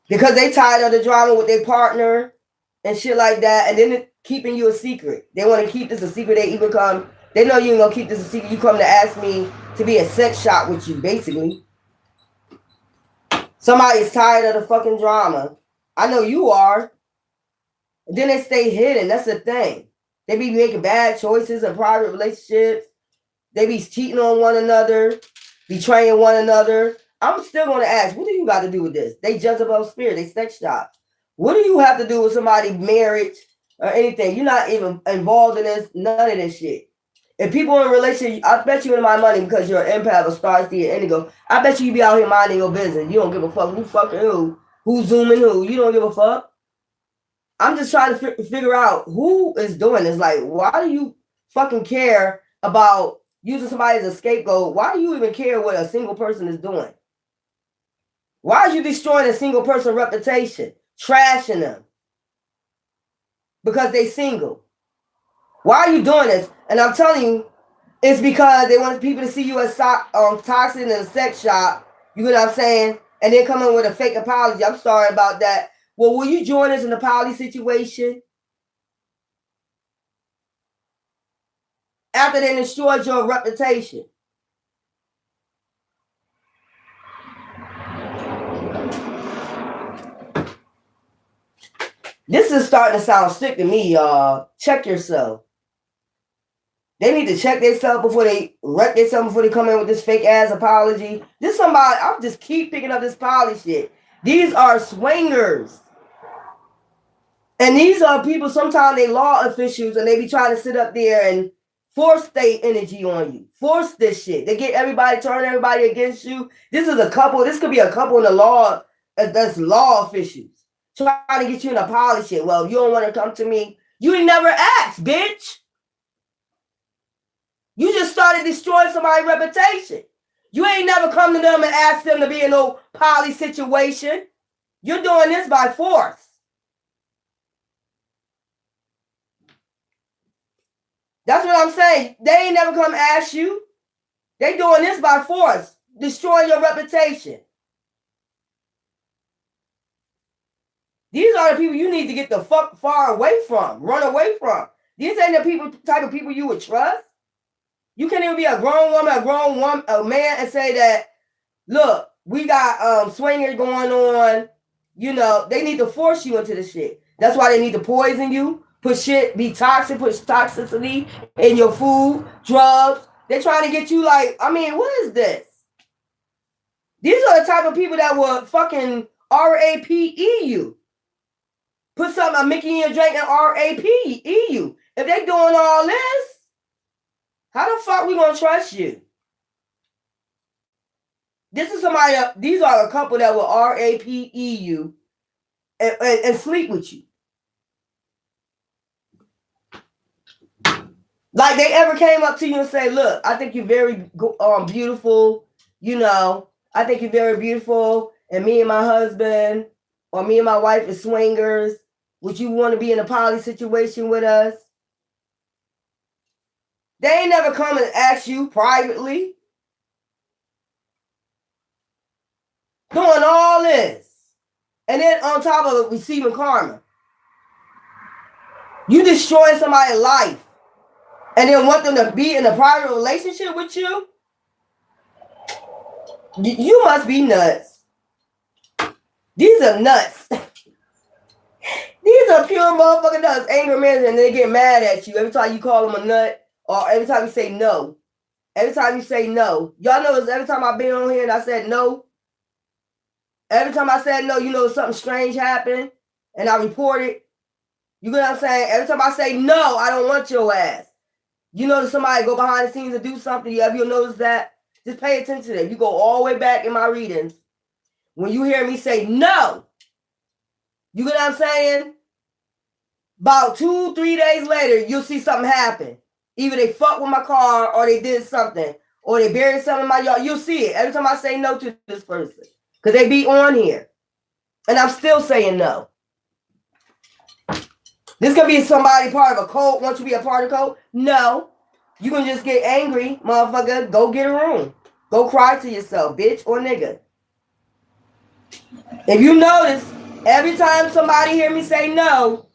because they tired of the drama with their partner and shit like that, and then keeping you a secret. They want to keep this a secret. They know you ain't gonna keep this a secret. You come to ask me to be a sex shop with you, basically. Somebody's tired of the fucking drama. I know you are. And then they stay hidden. That's the thing. They be making bad choices in private relationships. They be cheating on one another, betraying one another. I'm still going to ask, what do you got to do with this? They Jezebel spirit. They sex shop. What do you have to do with somebody's marriage or anything? You're not even involved in this, none of this shit. If people in a relationship, I bet you in my money because you're an empath or star seed indigo. I bet you be out here minding your business. You don't give a fuck who fucking who's zooming who. You don't give a fuck. I'm just trying to figure out who is doing this. Like, why do you fucking care about using somebody as a scapegoat? Why do you even care what a single person is doing? Why are you destroying a single person's reputation? Trashing them because they single. Why are you doing this? And I'm telling you, it's because they want people to see you as toxic in a sex shop. You know what I'm saying? And then come in with a fake apology. I'm sorry about that. Well, will you join us in the poly situation? After they destroyed your reputation. This is starting to sound sick to me, y'all. Check yourself. They need to check themselves before they wreck themselves before they come in with this fake ass apology. This somebody, I'll just keep picking up this poly shit. These are swingers. And these are people, sometimes they law officials and they be trying to sit up there and force their energy on you. Force this shit. They get everybody, turn everybody against you. This is a couple, this could be a couple in the law, that's law officials. Trying to get you in a poly shit. Well, you don't want to come to me. You ain't never asked, bitch. You just started destroying somebody's reputation. You ain't never come to them and asked them to be in no poly situation. You're doing this by force. That's what I'm saying. They ain't never come ask you. They doing this by force, destroying your reputation. These are the people you need to get the fuck far away from, run away from. These ain't the people, type of people you would trust. You can't even be a grown woman, a man, and say that, look, we got swingers going on. You know, they need to force you into the shit. That's why they need to poison you, put shit, be toxic, put toxicity in your food, drugs. They're trying to get you like, I mean, what is this? These are the type of people that will fucking RAPE you. Put something, a Mickey in your drink and RAPE you. If they doing all this, how the fuck we gonna trust you? This is somebody, these are a couple that will RAPE you and sleep with you. Like they ever came up to you and say, look, I think you're very beautiful. You know, I think you're very beautiful. And me and my husband or me and my wife is swingers. Would you want to be in a poly situation with us? They ain't never come and ask you privately. Doing all this. And then on top of it, receiving karma. You destroying somebody's life. And then want them to be in a private relationship with you? You must be nuts. These are nuts. These are pure motherfucking nuts. Anger men, and they get mad at you every time you call them a nut or every time you say no. Every time you say no. Y'all know every time I've been on here and I said no. Every time I said no, you know something strange happened and I report it. You know what I'm saying? Every time I say no, I don't want your ass. You notice somebody go behind the scenes and do something. You'll notice that? Just pay attention to that. You go all the way back in my readings. When you hear me say no, you know what I'm saying? About 2-3 days later, you'll see something happen. Either they fucked with my car or they did something. Or they buried something in my yard. You'll see it every time I say no to this person. Because they be on here. And I'm still saying no. This could be somebody part of a cult. Want you to be a part of a cult? No. You can just get angry, motherfucker. Go get a room. Go cry to yourself, bitch or nigga. If you notice, every time somebody hear me say no,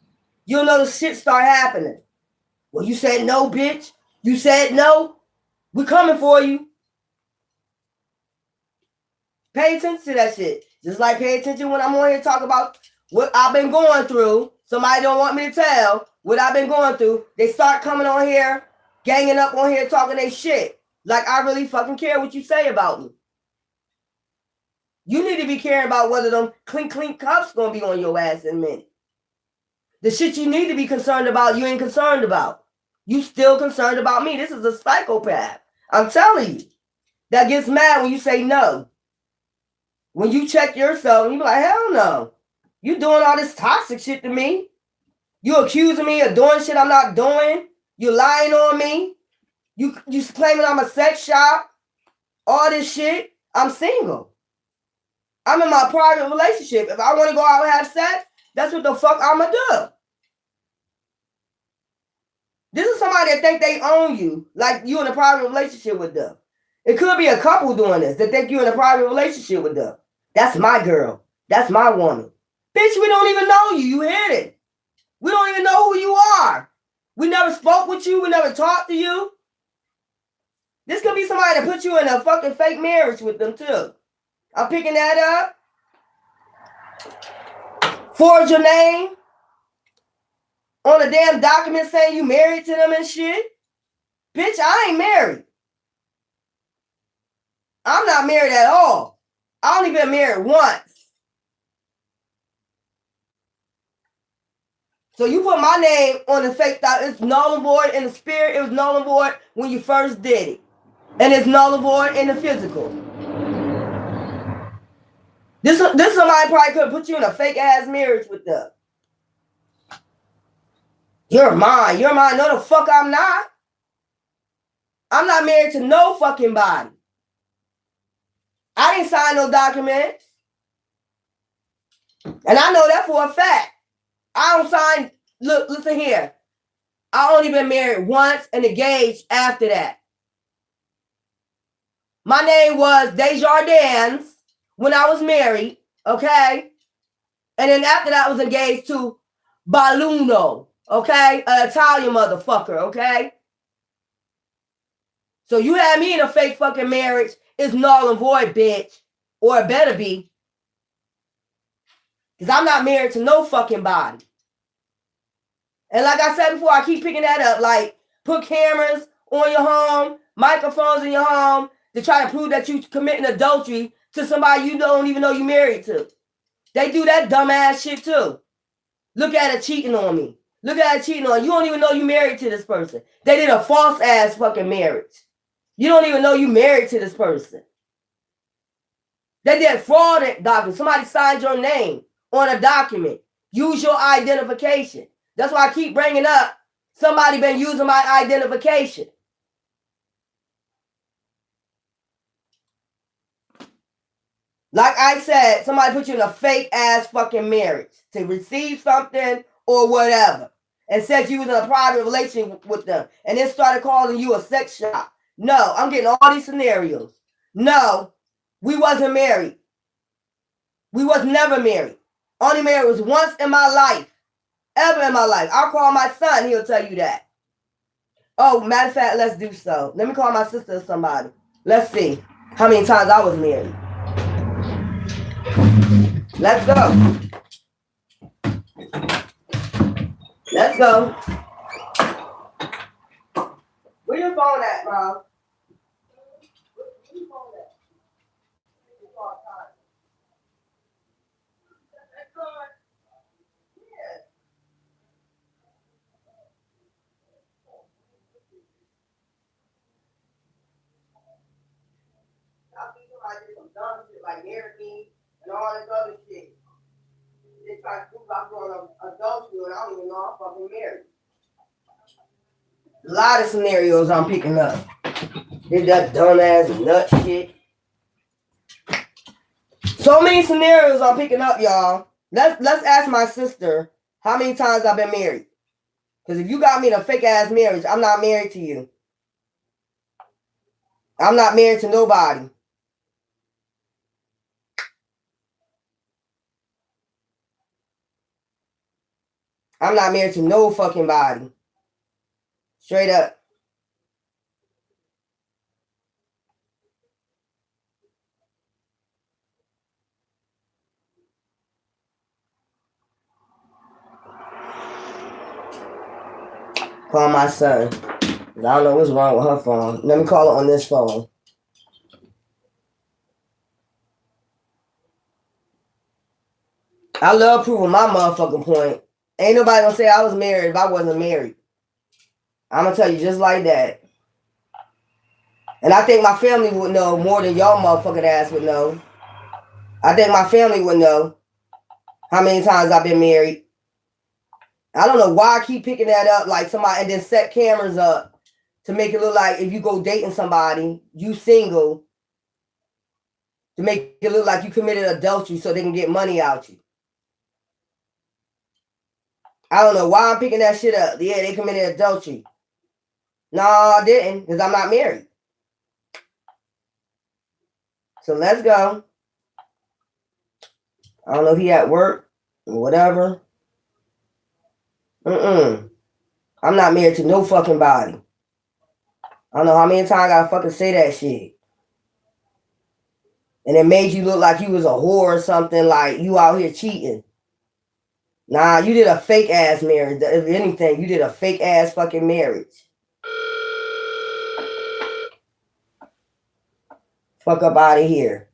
you'll notice shit start happening. Well, you said no, bitch. You said no. We're coming for you. Pay attention to that shit. Just like pay attention when I'm on here talking about what I've been going through. Somebody don't want me to tell what I've been going through. They start coming on here, ganging up on here, talking their shit. Like I really fucking care what you say about me. You need to be caring about whether them clink clink cuffs gonna be on your ass in a minute. The shit you need to be concerned about, you ain't concerned about. You still concerned about me. This is a psychopath. I'm telling you. That gets mad when you say no. When you check yourself and you be like, hell no. You doing all this toxic shit to me. You accusing me of doing shit I'm not doing. You lying on me. You claiming I'm a sex shop. All this shit. I'm single. I'm in my private relationship. If I want to go out and have sex, that's what the fuck I'ma do. This is somebody that think they own you, like you in a private relationship with them. It could be a couple doing this that think you in a private relationship with them. That's my girl. That's my woman. Bitch, we don't even know you. You hit it. We don't even know who you are. We never spoke with you. We never talked to you. This could be somebody that put you in a fucking fake marriage with them too. I'm picking that up. Forge your name on a damn document saying you married to them and shit. Bitch, I ain't married. I'm not married at all. I only been married once. So you put my name on the fake document. It's null and void in the spirit. It was null and void when you first did it. And it's null and void in the physical. This somebody probably could put you in a fake ass marriage with them. You're mine. You're mine. No, the fuck I'm not. I'm not married to no fucking body. I didn't sign no documents. And I know that for a fact. I don't sign. Look, listen here. I only been married once and engaged after that. My name was Desjardins when I was married, okay? And then after that I was engaged to Baluno, okay? An Italian motherfucker, okay? So you had me in a fake fucking marriage. It's null and void, bitch. Or it better be. Because I'm not married to no fucking body. And like I said before, I keep picking that up. Like, put cameras on your home, microphones in your home, to try to prove that you committing adultery to somebody you don't even know you married to. They do that dumbass shit too. Look at it cheating on me. Look at it cheating on you. You don't even know you married to this person. They did a false ass fucking marriage. You don't even know you married to this person. They did fraud document. Somebody signed your name on a document. Use your identification. That's why I keep bringing up somebody been using my identification. Like I said, somebody put you in a fake ass fucking marriage to receive something or whatever. And said you was in a private relationship with them. And then started calling you a sex shop. No, I'm getting all these scenarios. No, we wasn't married. We was never married. Only married was once in my life. Ever in my life. I'll call my son, he'll tell you that. Oh, matter of fact, let's do so. Let me call my sister or somebody. Let's see how many times I was married. Let's go. Let's go. Where your phone at, bro? Like married me and all this other shit. They try to prove I'm going adultery and I don't even know I'm fucking married. A lot of scenarios I'm picking up. Did that dumbass nut shit. So many scenarios I'm picking up, y'all. Let's ask my sister how many times I've been married. Because if you got me in a fake ass marriage, I'm not married to you. I'm not married to nobody. I'm not married to no fucking body. Straight up. Call my son. I don't know what's wrong with her phone. Let me call her on this phone. I love proving my motherfucking point. Ain't nobody gonna say I was married if I wasn't married. I'm gonna tell you just like that. And I think my family would know more than y'all motherfucking ass would know. I think my family would know how many times I've been married. I don't know why I keep picking that up like somebody and then set cameras up to make it look like if you go dating somebody, you single, to make it look like you committed adultery so they can get money out you. I don't know why I'm picking that shit up. Yeah, they committed adultery. No, I didn't, because I'm not married. So let's go. I don't know if he at work or whatever. I'm not married to no fucking body. I don't know how many times I gotta fucking say that shit. And it made you look like you was a whore or something, like you out here cheating. Nah, you did a fake ass marriage. If anything, you did a fake ass fucking marriage. Fuck up out of here.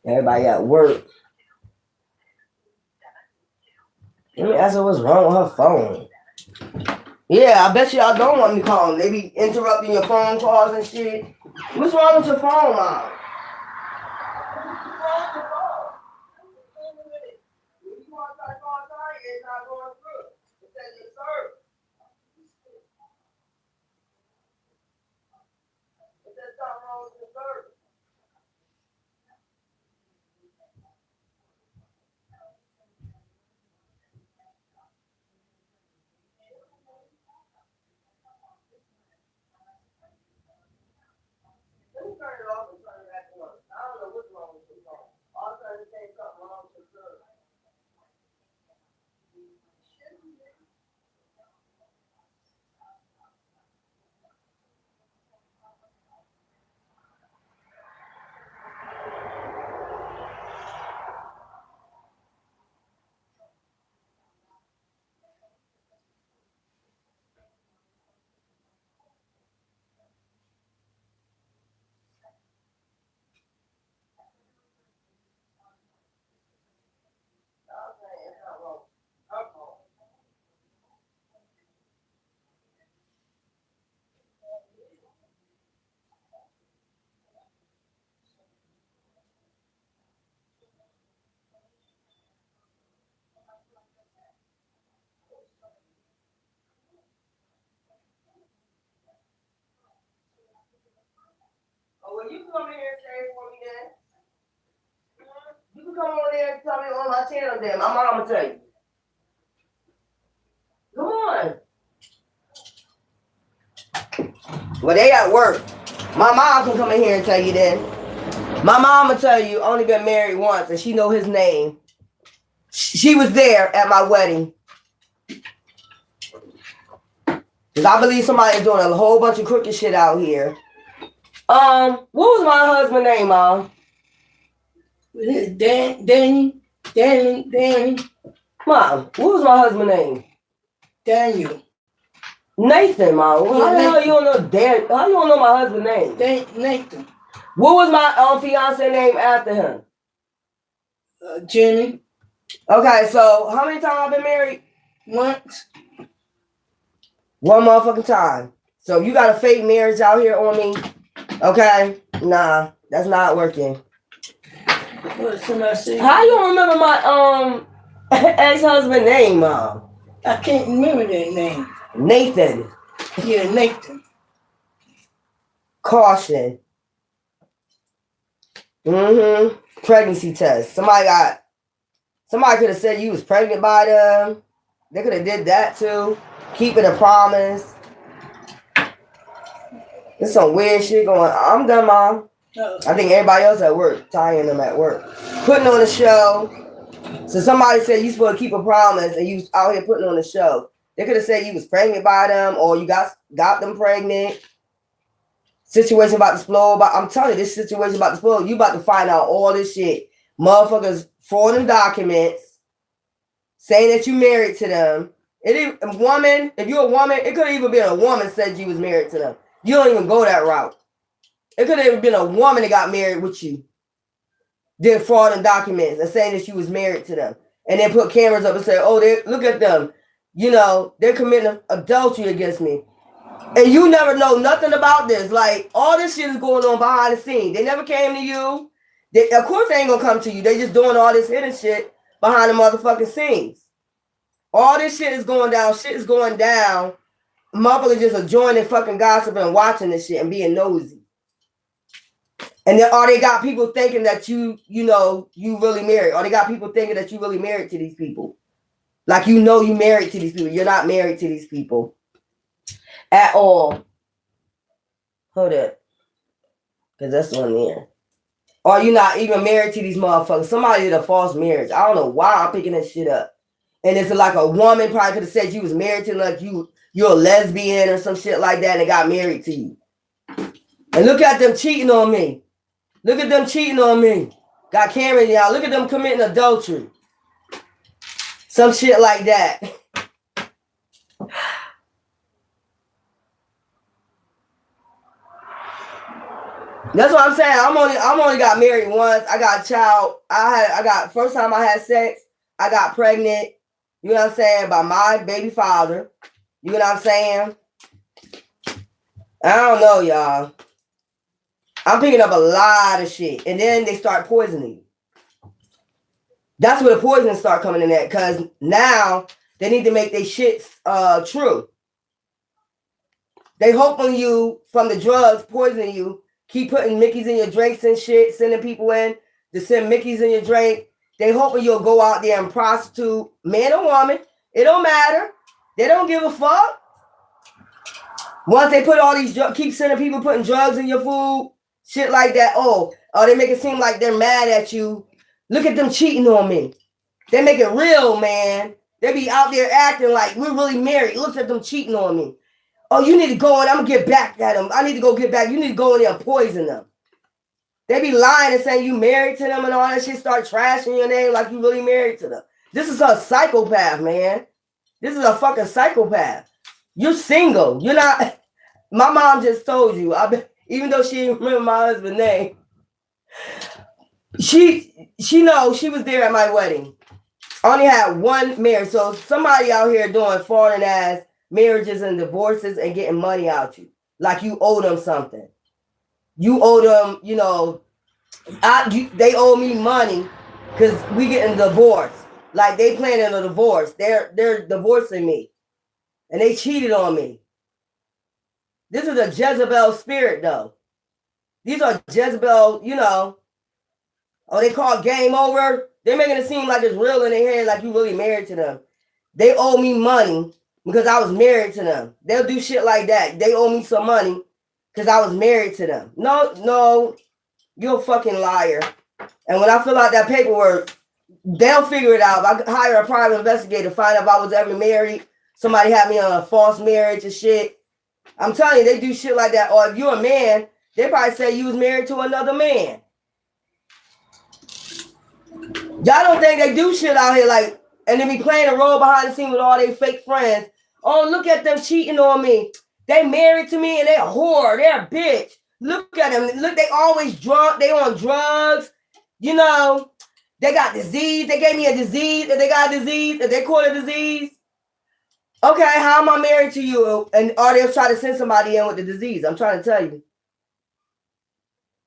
Everybody at work. Let me ask her what's wrong with her phone. Yeah, I bet y'all don't want me calling. They be interrupting your phone calls and shit. What's wrong with your phone, Mom? Well, you can come in here and say it for me then. You can come on there and tell me on my channel then. My mama tell you. Come on. Well, they at work. My mom can come in here and tell you then. My mom will tell you only been married once and she know his name. She was there at my wedding. Because I believe somebody is doing a whole bunch of crooked shit out here. What was my husband's name, Mom? Danny. Mom, what was my husband's name? Daniel. Nathan, Mom. How the hell you don't know how you don't know my husband's name? Nathan. What was my fiance name after him? Jimmy. Okay, so how many times I've been married? Once. One motherfucking time. So you got a fake marriage out here on me? Okay? Nah, that's not working. What somebody said? How you don't remember my ex-husband name, Mom? I can't remember that name. Nathan. Yeah, Nathan. Caution. Pregnancy test. Somebody could have said you was pregnant by them. They could have did that too. Keeping a promise. There's some weird shit going on. I'm done, Mom. I think everybody else at work, tying them at work. Putting on a show. So somebody said you supposed to keep a promise and you was out here putting on a show. They could have said you was pregnant by them or you got them pregnant. Situation about to explode. I'm telling you, this situation about to explode. You about to find out all this shit. Motherfuckers frauding documents, saying that you married to them. If you're a woman, it could have even been a woman said you was married to them. You don't even go that route. It could have even been a woman that got married with you. Did fraud and documents and saying that she was married to them. And then put cameras up and say, oh, look at them. You know, they're committing adultery against me. And you never know nothing about this. Like, all this shit is going on behind the scenes. They never came to you. Of course they ain't gonna come to you. They just doing all this hidden shit behind the motherfucking scenes. All this shit is going down. Shit is going down. Motherfuckers just enjoying their fucking gossip and watching this shit and being nosy. And then, or they got people thinking that you really married. Or they got people thinking that you really married to these people. Like, you married to these people. You're not married to these people. At all. Hold it. Because that's one there. Or you're not even married to these motherfuckers. Somebody did a false marriage. I don't know why I'm picking this shit up. And it's like a woman probably could have said you was married to, like you're a lesbian or some shit like that, and they got married to you. And look at them cheating on me. Look at them cheating on me. Got camera in y'all. Look at them committing adultery. Some shit like that. That's what I'm saying. I'm only got married once. I got a child. I got first time I had sex, I got pregnant. You know what I'm saying? By my baby father. You know what I'm saying? I don't know, y'all. I'm picking up a lot of shit. And then they start poisoning you. That's where the poison start coming in at. Because now they need to make their shit true. They hoping you from the drugs poisoning you. Keep putting Mickeys in your drinks and shit. Sending people in to send Mickeys in your drink. They hoping you'll go out there and prostitute, man or woman. It don't matter. They don't give a fuck. Once they put all these keep sending people putting drugs in your food, shit like that. Oh, they make it seem like they're mad at you. Look at them cheating on me. They make it real, man. They be out there acting like we're really married. Look at them cheating on me. Oh, you need to go in. I'm gonna get back at them. I need to go get back. You need to go in there and poison them. They be lying and saying you married to them and all that shit. Start trashing your name like you really married to them. This is a psychopath, man. This is a fucking psychopath. You're single. You're not. My mom just told you. Even though she didn't remember my husband's name, she knows she was there at my wedding. I only had one marriage. So somebody out here doing foreign ass marriages and divorces and getting money out you. Like you owe them something. You owe them, they owe me money because we getting divorced. Like they planning a divorce. They're divorcing me. And they cheated on me. This is a Jezebel spirit though. These are Jezebel, they call it game over. They're making it seem like it's real in their head, like you really married to them. They owe me money because I was married to them. They'll do shit like that. They owe me some money because I was married to them. No, you're a fucking liar. And when I fill out that paperwork, they'll figure it out. I hire a private investigator, find out if I was ever married. Somebody had me on a false marriage and shit. I'm telling you, they do shit like that. Or if you're a man, they probably say you was married to another man. Y'all don't think they do shit out here like, and then be playing a role behind the scene with all their fake friends. Oh, look at them cheating on me. They married to me and they're a whore. They're a bitch. Look at them. Look, they always drunk. They on drugs. They got disease. They gave me a disease. If they got a disease, if they call it a disease. Okay, how am I married to you? And or they'll try to send somebody in with the disease. I'm trying to tell you.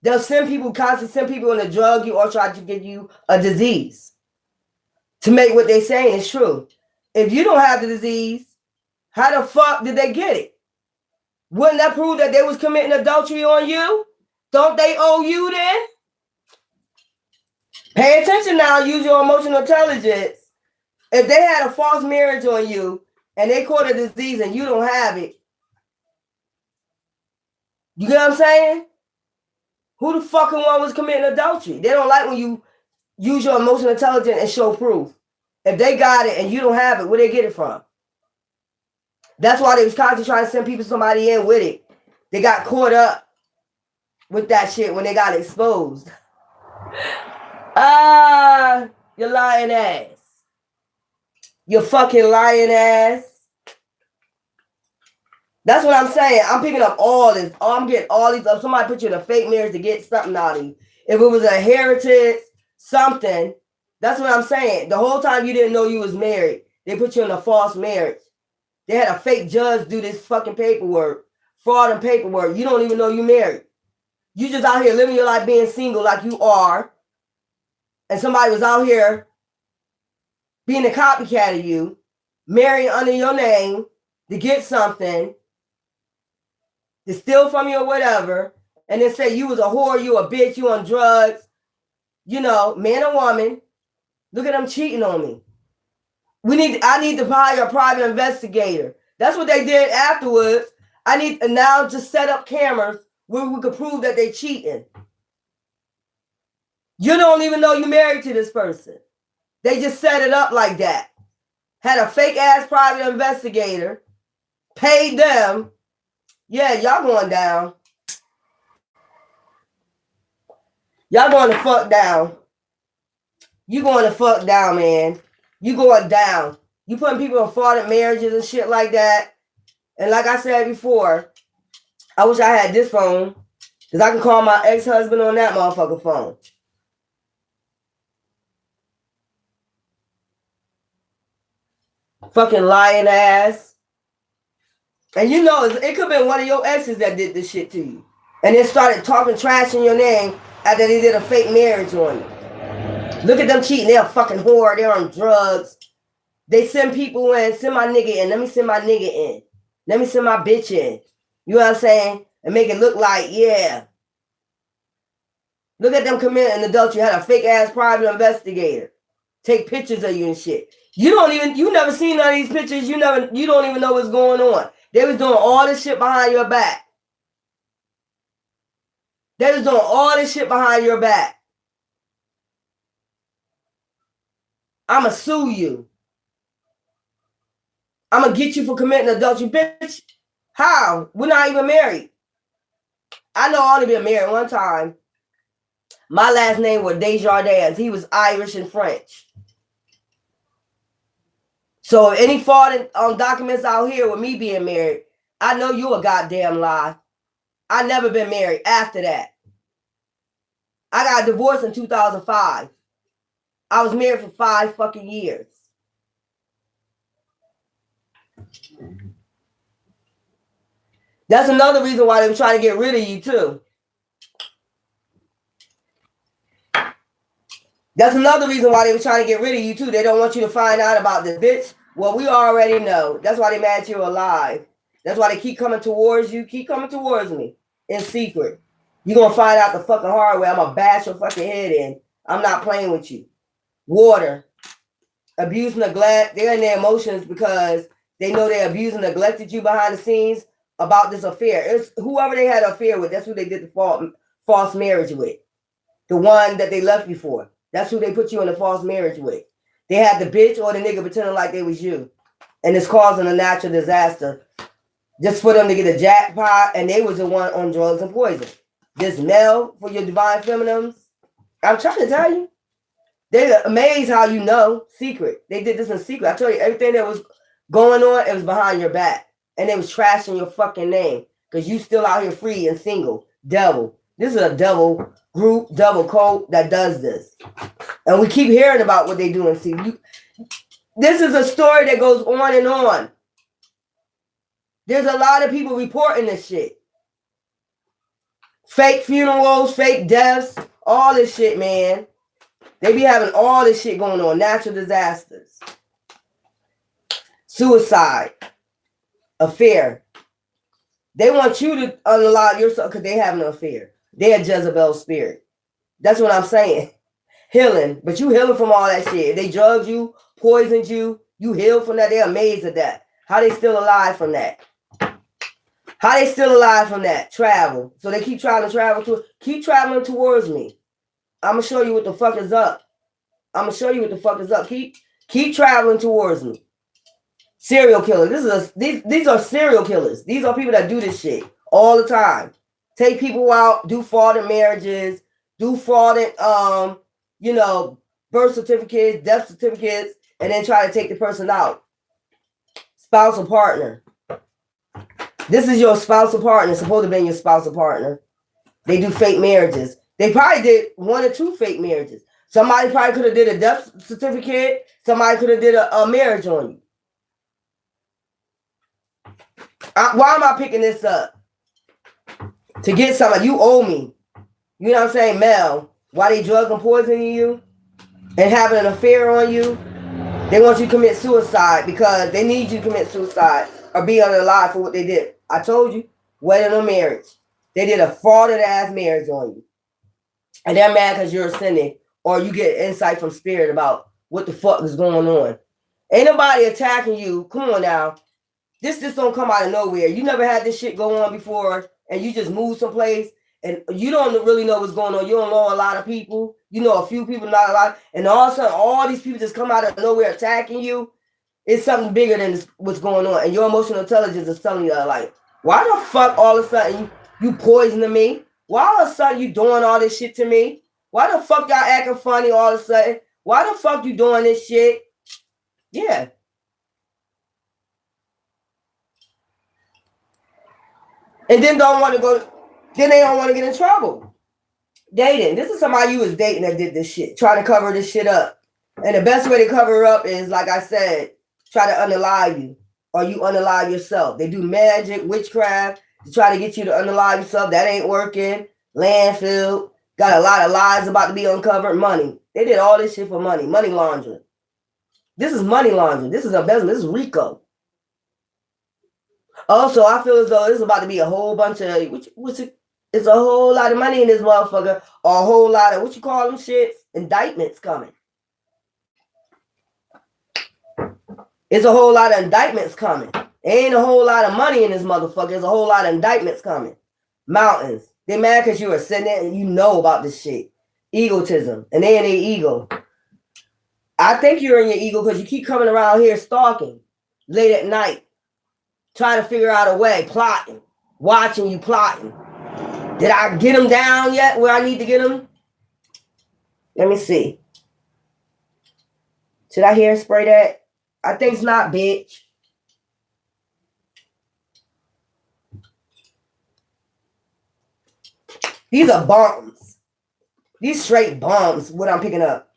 They'll constantly send people in to drug you or try to give you a disease to make what they're saying is true. If you don't have the disease, how the fuck did they get it? Wouldn't that prove that they was committing adultery on you? Don't they owe you then? Pay attention now. Use your emotional intelligence. If they had a false marriage on you and they caught a disease and you don't have it, you get what I'm saying? Who the fucking one was committing adultery? They don't like when you use your emotional intelligence and show proof. If they got it and you don't have it, where they get it from? That's why they was constantly trying to send somebody in with it. They got caught up. with that shit when they got exposed. You lying ass. You fucking lying ass. That's what I'm saying. I'm picking up all this. I'm getting all these up. Somebody put you in a fake marriage to get something out of you. If it was a heritage, something, that's what I'm saying. The whole time you didn't know you was married, they put you in a false marriage. They had a fake judge do this fucking paperwork, fraud and paperwork. You don't even know you married. You just out here living your life being single like you are. And somebody was out here being a copycat of you, marrying under your name to get something, to steal from you or whatever, and then say you was a whore, you a bitch, you on drugs, you know, man or woman. Look at them cheating on me. I need to hire a private investigator. That's what they did afterwards. I need to now just set up cameras where we could prove that they cheating. You don't even know you married to this person. They just set it up like that. Had a fake ass private investigator, paid them. Yeah, y'all going down. Y'all going to fuck down. You going to fuck down, man. You going down. You putting people in fraudulent marriages and shit like that. And like I said before, I wish I had this phone because I can call my ex-husband on that motherfucking phone. Fucking lying ass. And you know, it could have been one of your exes that did this shit to you. And then started talking trash in your name after they did a fake marriage on you. Look at them cheating. They're a fucking whore. They're on drugs. They send people in. Send my nigga in. Let me send my nigga in. Let me send my bitch in. You know what I'm saying? And make it look like, yeah. Look at them committing adultery. You had a fake ass private investigator. Take pictures of you and shit. You never seen none of these pictures. You don't even know what's going on. They was doing all this shit behind your back. They was doing all this shit behind your back. I'ma sue you. I'ma get you for committing adultery. Bitch, how? We're not even married. I know I only been married one time. My last name was Desjardins. He was Irish and French. So any fraud documents out here with me being married, I know you a goddamn lie. I never been married after that. I got divorced in 2005. I was married for 5 fucking years. That's another reason why they were trying to get rid of you too. That's another reason why they were trying to get rid of you too. They don't want you to find out about this, bitch. Well, we already know. That's why they mad you're alive. That's why they keep coming towards you. Keep coming towards me in secret. You're going to find out the fucking hard way. I'm going to bash your fucking head in. I'm not playing with you. Water. Abuse, neglect. They're in their emotions because they know they abused and neglected you behind the scenes about this affair. It's whoever they had an affair with. That's who they did the false marriage with. The one that they left you for. That's who they put you in a false marriage with. They had the bitch or the nigga pretending like they was you. And it's causing a natural disaster. Just for them to get a jackpot. And they was the one on drugs and poison. This Mel for your divine feminines. I'm trying to tell you. They're amazed how you know. Secret. They did this in secret. I tell you, everything that was going on, it was behind your back. And they was trashing your fucking name. Because you still out here free and single. Devil. This is a devil group, devil cult that does this. And we keep hearing about what they do and see. This is a story that goes on and on. There's a lot of people reporting this shit. Fake funerals, fake deaths, all this shit, man. They be having all this shit going on. Natural disasters. Suicide. Affair. They want you to unallow yourself because they have an affair. They're a Jezebel spirit. That's what I'm saying. Healing. But you healing from all that shit. They drugged you, poisoned you. You healed from that. They're amazed at that. How they still alive from that? How they still alive from that? Travel. So they keep trying to travel to. Keep traveling towards me. I'm going to show you what the fuck is up. I'm going to show you what the fuck is up. Keep traveling towards me. Serial killer. These are serial killers. These are people that do this shit all the time. take people out, do frauded marriages, do frauded, birth certificates, death certificates, and then try to take the person out. Spousal partner. This is your spousal partner, supposed to be your spousal partner. They do fake marriages. They probably did 1 or 2 fake marriages. Somebody probably could have did a death certificate. Somebody could have did a marriage on you. Why am I picking this up? To get somebody, you owe me. You know what I'm saying, Mel? Why they drug and poisoning you and having an affair on you? They want you to commit suicide because they need you to commit suicide or be unalive for what they did. I told you, wedding or marriage. They did a frauded ass marriage on you. And they're mad because you're ascending or you get insight from spirit about what the fuck is going on. Ain't nobody attacking you. Come on now. This don't come out of nowhere. You never had this shit go on before and you just move someplace and you don't really know what's going on. You don't know a lot of people. You know a few people, not a lot. And all of a sudden, all these people just come out of nowhere attacking you. It's something bigger than what's going on. And your emotional intelligence is telling you, like, why the fuck all of a sudden you poisoning me? Why all of a sudden you doing all this shit to me? Why the fuck y'all acting funny all of a sudden? Why the fuck you doing this shit? Yeah. And then don't want to go, then they don't want to get in trouble. Dating. This is somebody you was dating that did this shit. Try to cover this shit up. And the best way to cover up is, like I said, try to unalive you. Or you unalive yourself. They do magic, witchcraft, to try to get you to unalive yourself. That ain't working. Landfill. Got a lot of lies about to be uncovered. Money. They did all this shit for money. Money laundering. This is money laundering. This is embezzlement. This is RICO. Also, I feel as though it's about to be a whole bunch of, it's a whole lot of money in this motherfucker, or a whole lot of, what you call them shits? Indictments coming. It's a whole lot of indictments coming. Ain't a whole lot of money in this motherfucker. There's a whole lot of indictments coming. Mountains. They mad because you are sitting there and you know about this shit. Egotism. And they in their ego. I think you're in your ego because you keep coming around here stalking late at night. Trying to figure out a way, plotting, watching you plotting. Did I get him down yet where I need to get him? Let me see. Should I hairspray that? I think it's not, bitch. These are bums. These straight bums, what I'm picking up.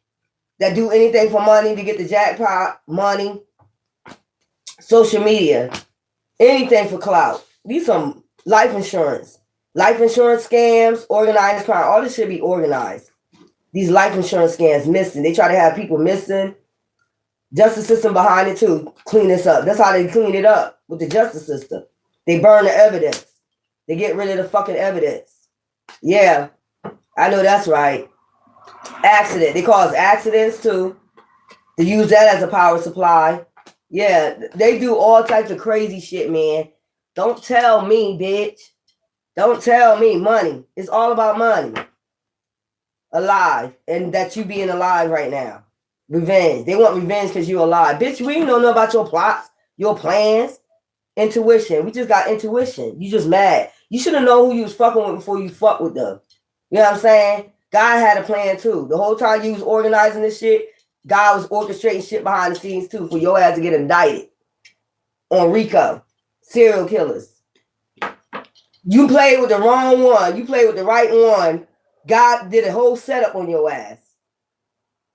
That do anything for money to get the jackpot, money, social media. Anything for clout. These some life insurance scams, organized crime. All this should be organized. These life insurance scams missing. They try to have people missing. Justice system behind it too. Clean this up. That's how they clean it up with the justice system. They burn the evidence. They get rid of the fucking evidence. Yeah, I know that's right. Accident. They cause accidents too. They use that as a power supply. Yeah, they do all types of crazy shit, man. Don't tell me, bitch. Don't tell me money. It's all about money. Alive. And that you being alive right now. Revenge. They want revenge because you're alive. Bitch, we don't know about your plots, your plans. Intuition. We just got intuition. You just mad. You should have known who you was fucking with before you fuck with them. You know what I'm saying? God had a plan too. The whole time you was organizing this shit, God was orchestrating shit behind the scenes too for your ass to get indicted on RICO. Serial killers. You played with the wrong one. You played with the right one. God did a whole setup on your ass.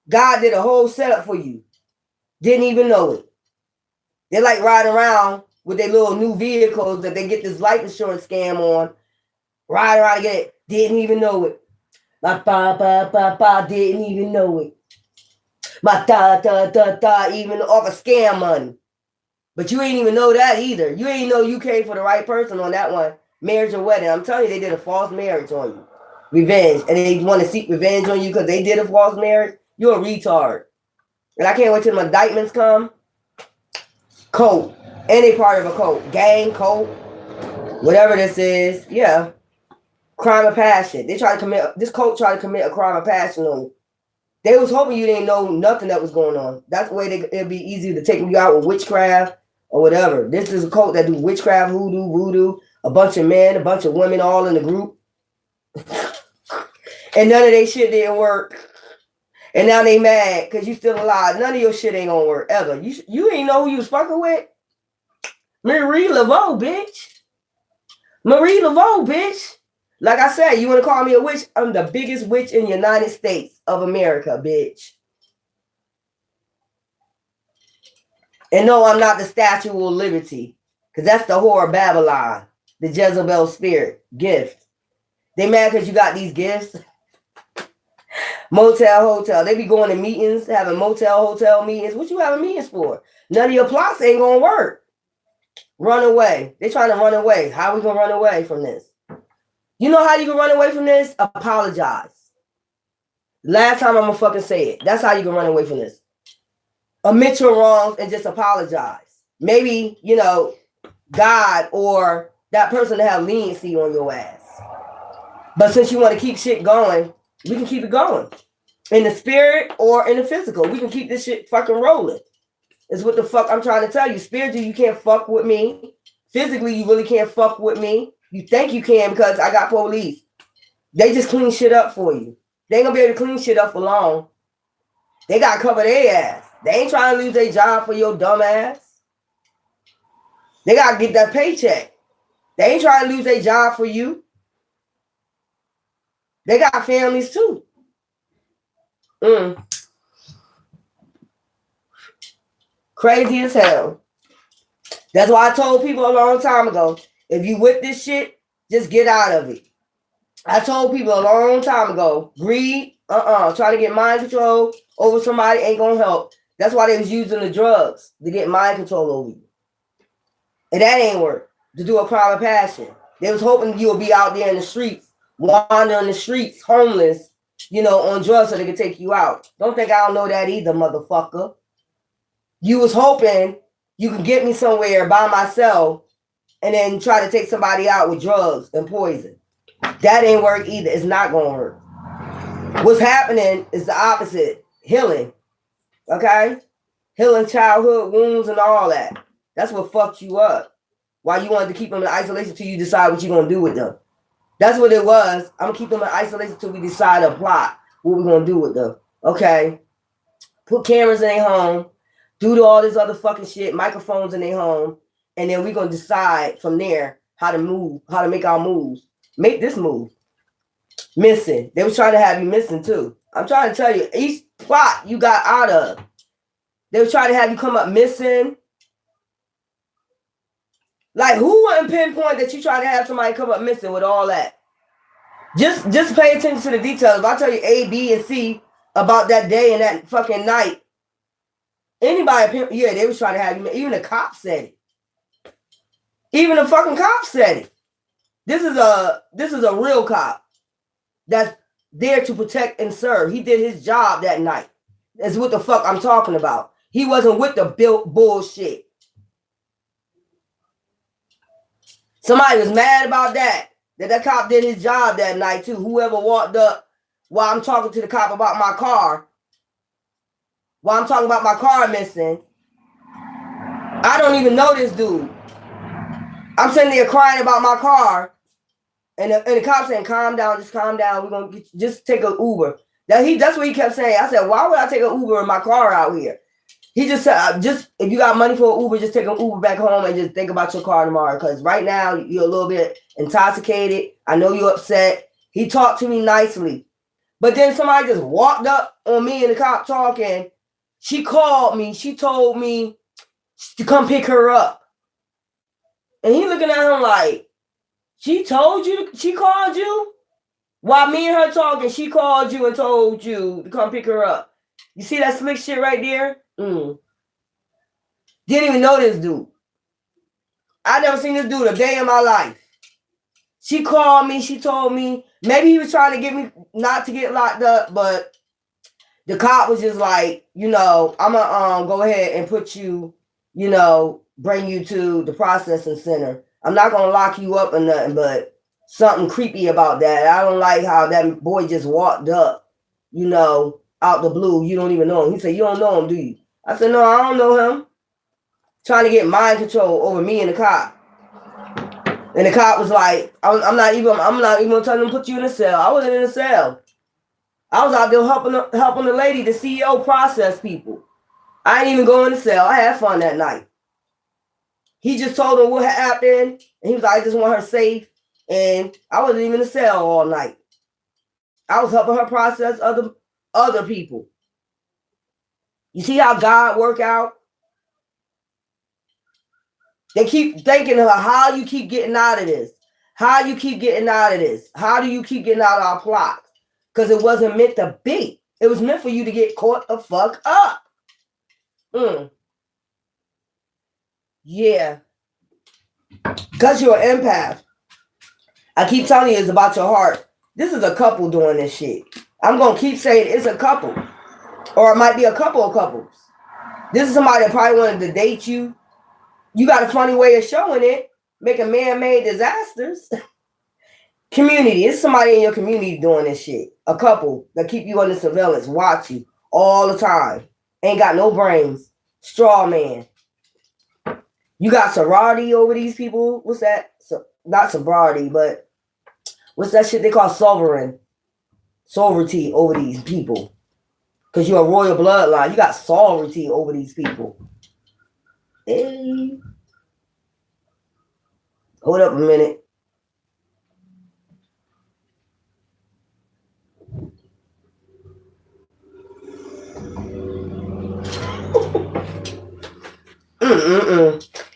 God did a whole setup for you. Didn't even know it. They're like riding around with their little new vehicles that they get this life insurance scam on. Ride around and get it. Didn't even know it. My pa didn't even know it. My even off of scam money. But you ain't even know that either. You ain't know you came for the right person on that one. Marriage or wedding. I'm telling you, they did a false marriage on you. Revenge. And they want to seek revenge on you because they did a false marriage. You're a retard. And I can't wait till the indictments come. Cult. Any part of a cult. Gang, cult. Whatever this is. Yeah. Crime of passion. They try to commit, this cult tried to commit a crime of passion on you. They was hoping you didn't know nothing that was going on. That's the way it'd be easy to take you out with witchcraft or whatever. This is a cult that do witchcraft, hoodoo, voodoo, a bunch of men, a bunch of women all in the group. And none of their shit didn't work. And now they mad because you still alive. None of your shit ain't gonna work ever. You ain't know who you was fucking with? Marie Laveau, bitch. Marie Laveau, bitch. Like I said, you want to call me a witch? I'm the biggest witch in the United States of America, bitch. And no, I'm not the Statue of Liberty, because that's the whore of Babylon, the Jezebel spirit gift. They mad because you got these gifts. Motel, hotel. They be going to meetings, having motel, hotel meetings. What you having meetings for? None of your plots ain't going to work. Run away. They trying to run away. How we going to run away from this? You know how you can run away from this? Apologize. Last time I'm going to fucking say it. That's how you can run away from this. Admit your wrongs and just apologize. Maybe, you know, God or that person to have leniency on your ass. But since you want to keep shit going, we can keep it going. In the spirit or in the physical. We can keep this shit fucking rolling. Is what the fuck I'm trying to tell you. Spiritually, you can't fuck with me. Physically, you really can't fuck with me. You think you can because I got police. They just clean shit up for you. They ain't gonna be able to clean shit up for long. They gotta cover their ass. They ain't trying to lose their job for your dumb ass. They gotta get that paycheck. They ain't trying to lose their job for you. They got families too. Crazy as hell. That's why I told people a long time ago, if you with this shit, just get out of it. I told people a long time ago, greed, trying to get mind control over somebody ain't gonna help. That's why they was using the drugs to get mind control over you. And that ain't work. To do a crime of passion. They was hoping you would be out there in the streets, wandering the streets, homeless, you know, on drugs so they could take you out. Don't think I don't know that either, motherfucker. You was hoping you could get me somewhere by myself and then try to take somebody out with drugs and poison. That ain't work either. It's not going to work. What's happening is the opposite. Healing. Okay? Healing childhood wounds and all that. That's what fucked you up. Why you wanted to keep them in isolation till you decide what you're going to do with them. That's what it was. I'm going to keep them in isolation till we decide a plot. What we're going to do with them. Okay? Put cameras in their home. Do all this other fucking shit. Microphones in their home. And then we're going to decide from there how to move. How to make our moves. Make this move. Missing. They was trying to have you missing too. I'm trying to tell you, each plot you got out of, they was trying to have you come up missing. Like, who wouldn't pinpoint that you try to have somebody come up missing with all that? Just pay attention to the details. If I tell you A, B, and C about that day and that fucking night, anybody, yeah, they was trying to have you. Even the cop said it. Even the fucking cop said it. This is a real cop that's there to protect and serve. He did his job that night. That's what the fuck I'm talking about. He wasn't with the bullshit. Somebody was mad about that cop did his job that night too. Whoever walked up while I'm talking to the cop about my car, while I'm talking about my car missing, I don't even know this dude. I'm sitting there crying about my car, and the cop saying, "Calm down, just calm down. We're gonna just take an Uber." That's what he kept saying. I said, "Why would I take an Uber in my car out here?" He just said, "Just if you got money for an Uber, just take an Uber back home and just think about your car tomorrow. Because right now you're a little bit intoxicated. I know you're upset." He talked to me nicely, but then somebody just walked up on me and the cop talking. She called me. She told me to come pick her up, and he looking at him like, "She told you? She called you? While me and her talking, she called you and told you to come pick her up. You see that slick shit right there?" Didn't even know this dude. I never seen this dude a day in my life. She called me. She told me maybe he was trying to get me not to get locked up, but the cop was just like, I'm gonna go ahead and put you, bring you to the processing center. I'm not gonna lock you up or nothing, but something creepy about that. I don't like how that boy just walked up, out the blue. You don't even know him. He said, "You don't know him, do you?" I said, "No, I don't know him." Trying to get mind control over me and the cop. And And the cop was like, I'm not even telling them to put you in a cell. I wasn't in a cell. I was out there helping the lady, the CEO, process people. I didn't even go in the cell. I had fun that night. He just told her what happened, and he was like, I just want her safe. And I wasn't even in the cell all night. I was helping her process other people. You see how God work out? They keep thinking of how you keep getting out of this. How you keep getting out of this. How do you keep getting out of our plots? Because it wasn't meant to be. It was meant for you to get caught the fuck up. Yeah. Because you're an empath. I keep telling you it's about your heart. This is a couple doing this shit. I'm going to keep saying it's a couple. Or it might be a couple of couples. This is somebody that probably wanted to date you. You got a funny way of showing it. Making man-made disasters. Community. It's somebody in your community doing this shit. A couple that keep you under surveillance. Watch you all the time. Ain't got no brains. Straw man. You got sorority over these people. What's that? So, not sobriety, but what's that shit they call sovereignty over these people? Because you're a royal bloodline. You got sovereignty over these people. Hey. Hold up a minute.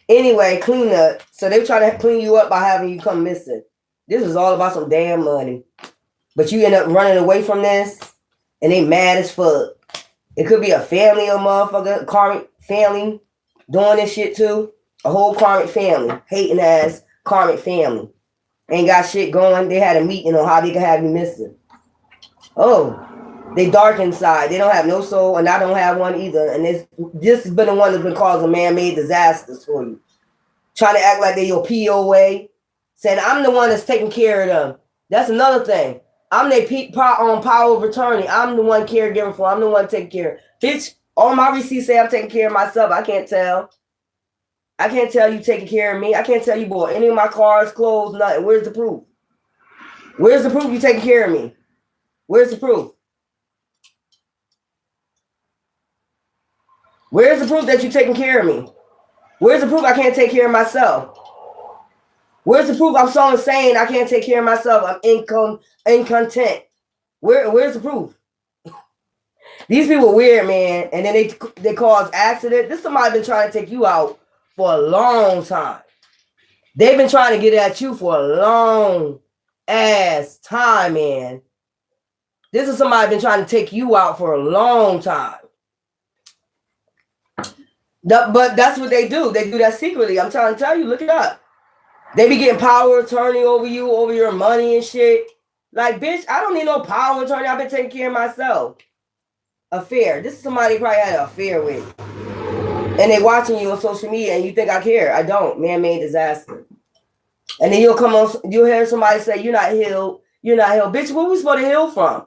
Anyway, clean up. So they try to clean you up by having you come missing. This is all about some damn money. But you end up running away from this, and they mad as fuck. It could be a family of motherfucker, karmic family doing this shit too. A whole karmic family, hating ass karmic family. Ain't got shit going. They had a meeting on how they can have you missing. Oh, they dark inside. They don't have no soul, and I don't have one either. And this has been the one that's been causing man-made disasters for you. Trying to act like they're your POA. Saying, I'm the one that's taking care of them. That's another thing. I'm their power of attorney. I'm the one caregiver for. I'm the one taking care. Bitch, all my receipts say I'm taking care of myself. I can't tell. I can't tell you taking care of me. I can't tell you bought any of my cars, clothes, nothing. Where's the proof? Where's the proof you taking care of me? Where's the proof? Where's the proof that you're taking care of me? Where's the proof I can't take care of myself? Where's the proof I'm so insane I can't take care of myself? I'm incontent. Where's the proof? These people are weird, man. And then they cause accident. This somebody been trying to take you out for a long time. They've been trying to get at you for a long ass time, man. This is somebody been trying to take you out for a long time. But that's what they do. They do that secretly. I'm trying to tell you, look it up. They be getting power of attorney over you, over your money and shit. Like, bitch, I don't need no power of attorney. I've been taking care of myself. Affair. This is somebody probably had an affair with. And they watching you on social media and you think I care. I don't. Man-made disaster. And then you'll hear somebody say, you're not healed. You're not healed. Bitch, where we supposed to heal from?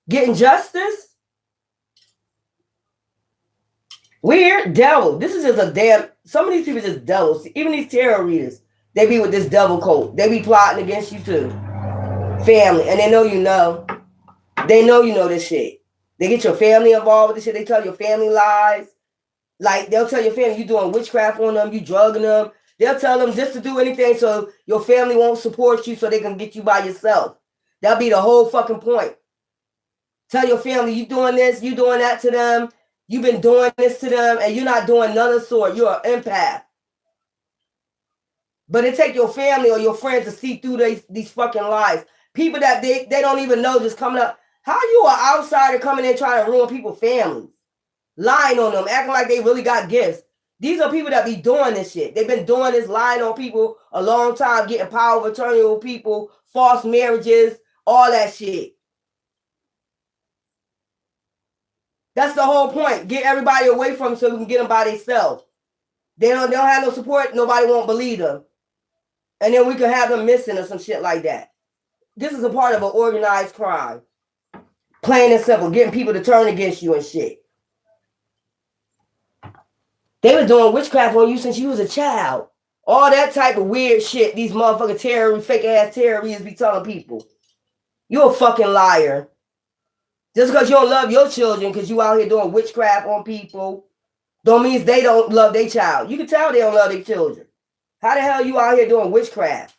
Getting justice? Weird. Devil. This is just a damn... Some of these people just devils. Even these tarot readers. They be with this devil cult. They be plotting against you too. Family. And they know you know. They know you know this shit. They get your family involved with this shit. They tell your family lies. Like, they'll tell your family you doing witchcraft on them. You drugging them. They'll tell them just to do anything so your family won't support you so they can get you by yourself. That'll be the whole fucking point. Tell your family you doing this, you doing that to them. You've been doing this to them and you're not doing none of the sort. You're an empath. But it take your family or your friends to see through these fucking lies. People that they don't even know just coming up. How you an outsider coming in trying to ruin people's families? Lying on them, acting like they really got gifts. These are people that be doing this shit. They've been doing this, lying on people a long time, getting power of attorney over people, false marriages, all that shit. That's the whole point. Get everybody away from them so we can get them by themselves. They don't have no support. Nobody won't believe them. And then we can have them missing or some shit like that. This is a part of an organized crime. Plain and simple. Getting people to turn against you and shit. They were doing witchcraft on you since you was a child. All that type of weird shit these motherfucking terrorists, fake ass terrorists be telling people. You a fucking liar. Just because you don't love your children because you out here doing witchcraft on people don't mean they don't love their child. You can tell they don't love their children. How the hell you out here doing witchcraft?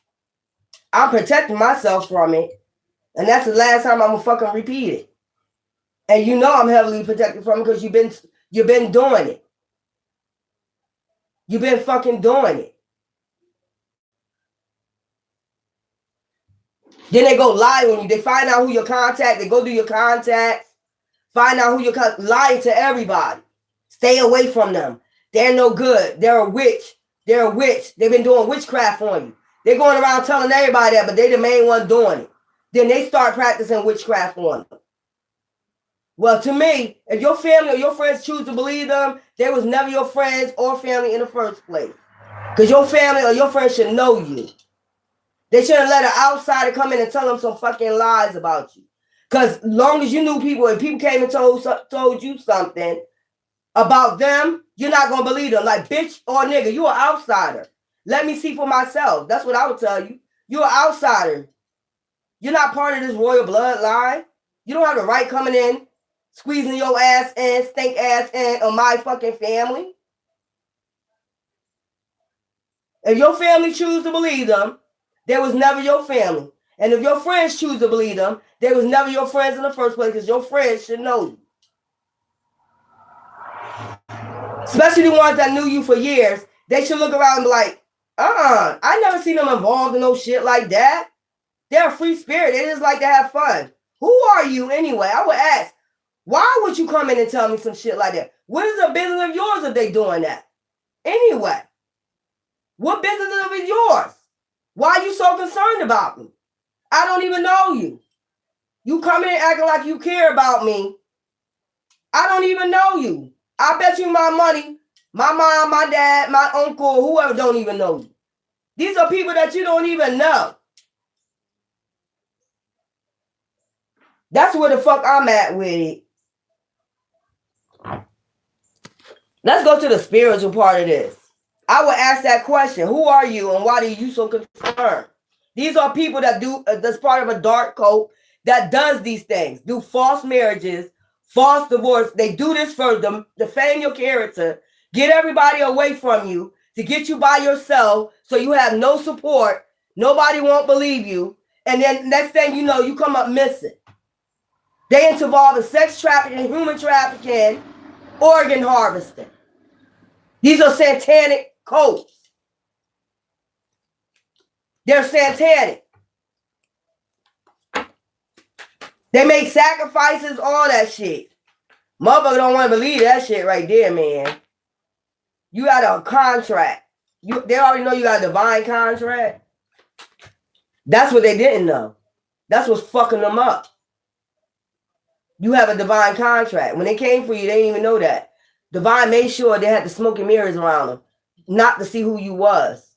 I'm protecting myself from it. And that's the last time I'm gonna fucking repeat it. And you know I'm heavily protected from it because you've been doing it. You've been fucking doing it. Then they go lie on you. They find out who your contact. They go do your contacts. Find out who you're lying to everybody. Stay away from them. They're no good. They're a witch. They're a witch. They've been doing witchcraft on you. They're going around telling everybody that, but they're the main one doing it. Then they start practicing witchcraft on them. Well, to me, if your family or your friends choose to believe them, they was never your friends or family in the first place. Because your family or your friends should know you. They shouldn't let an outsider come in and tell them some fucking lies about you. Because long as you knew people and people came and told you something about them, you're not going to believe them. Like, bitch or nigga, you an outsider. Let me see for myself. That's what I would tell you. You're an outsider. You're not part of this royal bloodline. You don't have the right coming in, squeezing your ass in, stink ass in on my fucking family. If your family choose to believe them, they was never your family. And if your friends choose to believe them, they was never your friends in the first place because your friends should know you. Especially the ones that knew you for years, they should look around and be like, I never seen them involved in no shit like that. They're a free spirit. They just like to have fun. Who are you anyway? I would ask, why would you come in and tell me some shit like that? What is the business of yours if they doing that? Anyway, what business is it yours? Why are you so concerned about me? I don't even know you. You come in acting like you care about me. I don't even know you. I bet you my money, my mom, my dad, my uncle, whoever don't even know you. These are people that you don't even know. That's where the fuck I'm at with it. Let's go to the spiritual part of this. I would ask that question. Who are you and why are you so concerned? These are people that do, that's part of a dark cult that does these things. Do false marriages, false divorce. They do this for them, defame your character, get everybody away from you, to get you by yourself so you have no support. Nobody won't believe you. And then next thing you know, you come up missing. They involve in sex trafficking, human trafficking, organ harvesting. These are satanic cults. They're satanic. They make sacrifices, all that shit. Motherfucker don't want to believe that shit right there, man. You got a contract. They already know you got a divine contract. That's what they didn't know. That's what's fucking them up. You have a divine contract. When they came for you, they didn't even know that. Divine made sure they had the smoke and mirrors around them, not to see who you was.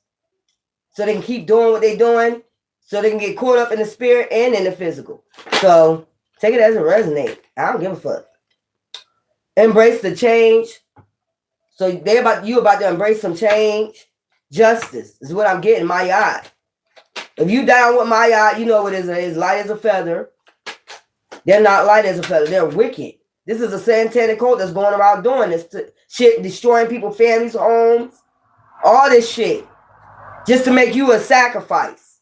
So they can keep doing what they're doing, so they can get caught up in the spirit and in the physical. So take it as it resonates. I don't give a fuck. Embrace the change. So you about to embrace some change. Justice is what I'm getting, my eye. If you down with my eye, you know what it is. It's light as a feather. They're not light as a feather. They're wicked. This is a satanic cult that's going around doing this shit, destroying people's families, homes, all this shit, just to make you a sacrifice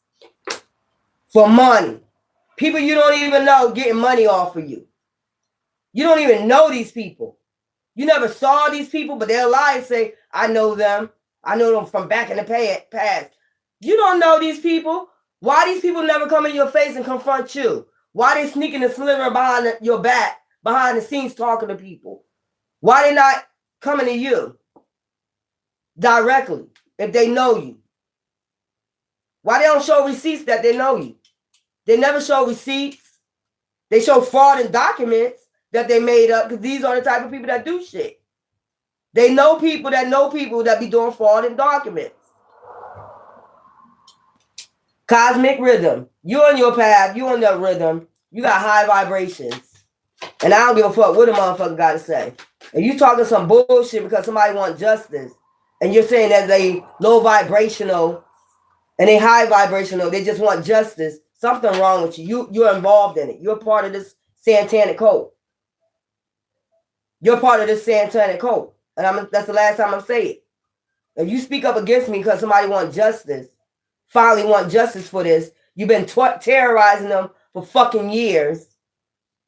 for money. People you don't even know getting money off of you. You don't even know these people. You never saw these people, but they'll lie and say, I know them. I know them from back in the past. You don't know these people. Why these people never come in your face and confront you? Why they sneaking and slithering behind your back, behind the scenes talking to people? Why they not coming to you directly if they know you? Why they don't show receipts that they know you? They never show receipts. They show fraud and documents that they made up because these are the type of people that do shit. They know people that be doing fraud and documents. Cosmic rhythm. You on your path. You on that rhythm. You got high vibrations. And I don't give a fuck what a motherfucker got to say. If you talking some bullshit because somebody wants justice, And you're saying that they low vibrational and they high vibrational. They just want justice. Something wrong with you. You're involved in it. You're part of this satanic cult. You're part of this satanic cult. And that's the last time I'm saying it. If you speak up against me because somebody wants justice, finally want justice for this, you've been terrorizing them for fucking years.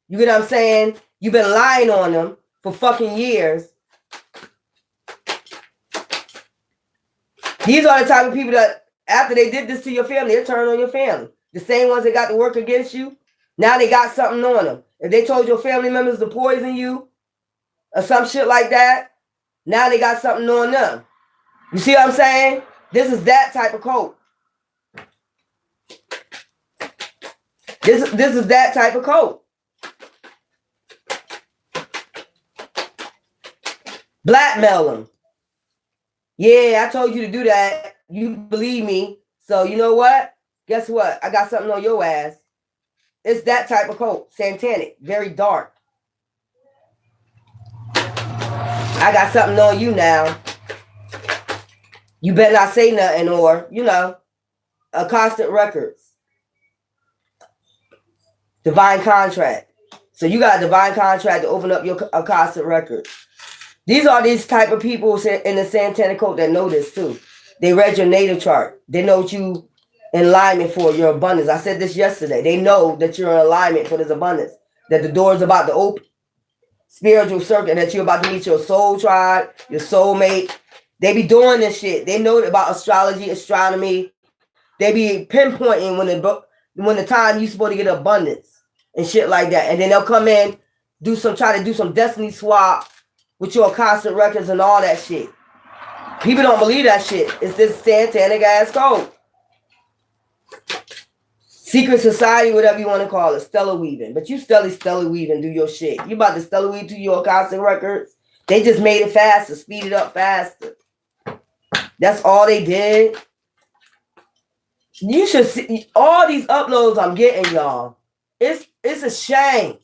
You get what I'm saying? You've been lying on them for fucking years. These are the type of people that after they did this to your family, they turn on your family. The same ones that got to work against you, now they got something on them. If they told your family members to poison you or some shit like that, now they got something on them. You see what I'm saying? This is that type of cult. This is that type of cult. Blackmail them. Yeah, I told you to do that. You believe me. So you know what? Guess what? I got something on your ass. It's that type of cult. Satanic. Very dark. I got something on you now. You better not say nothing or, Acoustic Records. Divine contract. So you got a divine contract to open up your Acoustic Records. These are these type of people in the satanic cult that know this too. They read your natal chart. They know what you in alignment for, your abundance. I said this yesterday. They know that you're in alignment for this abundance. That the door is about to open. Spiritual circle. That you're about to meet your soul tribe, your soulmate. They be doing this shit. They know about astrology, astronomy. They be pinpointing when the time you're supposed to get abundance and shit like that. And then they'll come in, try to do some destiny swap with your Acoustic Records and all that shit. People don't believe that shit. It's this satanic ass code. Secret society, whatever you want to call it, stellar weaving. But you stellar weaving, do your shit. You about to stellar weave to your Acoustic Records. They just made it faster, speed it up faster. That's all they did. You should see all these uploads I'm getting, y'all. It's a shame.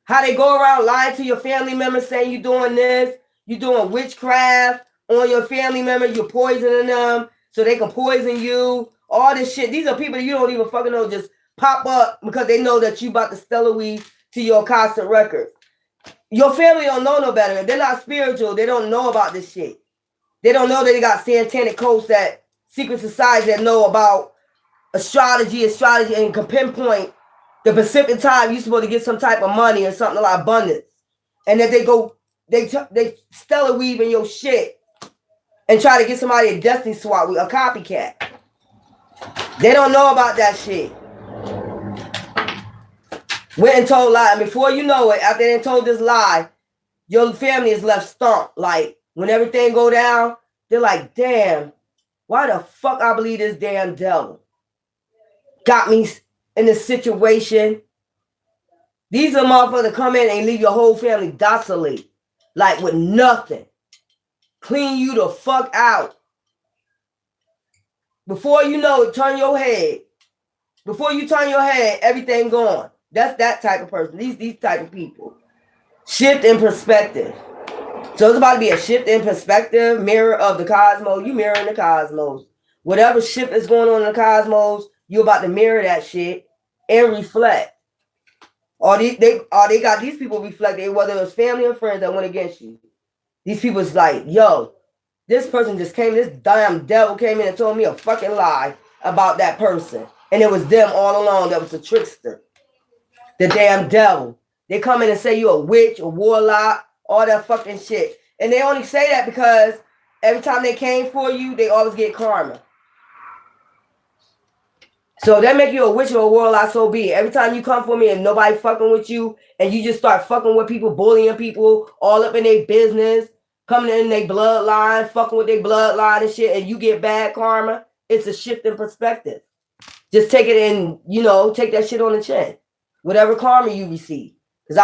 How they go around lying to your family members saying you're doing this, you're doing witchcraft on your family member, you're poisoning them so they can poison you. All this shit. These are people that you don't even fucking know just pop up because they know that you about to stellar weave to your Acoustic Records. Your family don't know no better. If they're not spiritual, they don't know about this shit. They don't know that they got satanic codes, that secret societies that know about astrology, and can pinpoint the specific time you're supposed to get some type of money or something like abundance. And that they stellar weave in your shit and try to get somebody a destiny swap with a copycat. They don't know about that shit. Went and told lie. And before you know it, after they told this lie, your family is left stumped. Like, when everything go down, they're like, damn, why the fuck I believe this damn devil got me in this situation? These are motherfuckers that come in and leave your whole family desolate, like with nothing. Clean you the fuck out. Before you know it, turn your head. Before you turn your head, everything gone. That's that type of person. These type of people. Shift in perspective. So it's about to be a shift in perspective, mirror of the cosmos. You mirroring the cosmos. Whatever shift is going on in the cosmos, you're about to mirror that shit and reflect. Or they got these people reflecting, whether it's family or friends that went against you. These people is like, yo, this person just came, this damn devil came in and told me a fucking lie about that person. And it was them all along that was the trickster. The damn devil. They come in and say you're a witch, a warlock, all that fucking shit. And they only say that because every time they came for you, they always get karma. So that make you a witch or a warlock, so be it. Every time you come for me and nobody fucking with you, and you just start fucking with people, bullying people, all up in their business, coming in their bloodline, fucking with their bloodline and shit, and you get bad karma, it's a shift in perspective. Just take it in, take that shit on the chin. Whatever karma you receive. Because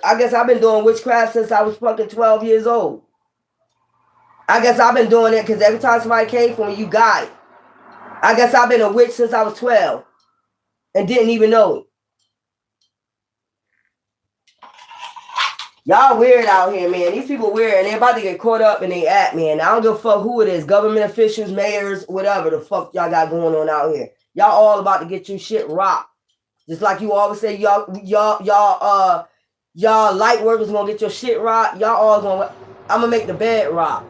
I guess I've been doing witchcraft since I was fucking 12 years old. I guess I've been doing it because every time somebody came for me, you got it. I guess I've been a witch since I was 12 and didn't even know it. Y'all weird out here, man. These people weird, and they're about to get caught up in they act, man. I don't give a fuck who it is, government officials, mayors, whatever the fuck y'all got going on out here. Y'all all about to get your shit rocked. Just like you always say, y'all light workers gonna get your shit rocked. Y'all all gonna, I'm gonna make the bed rock.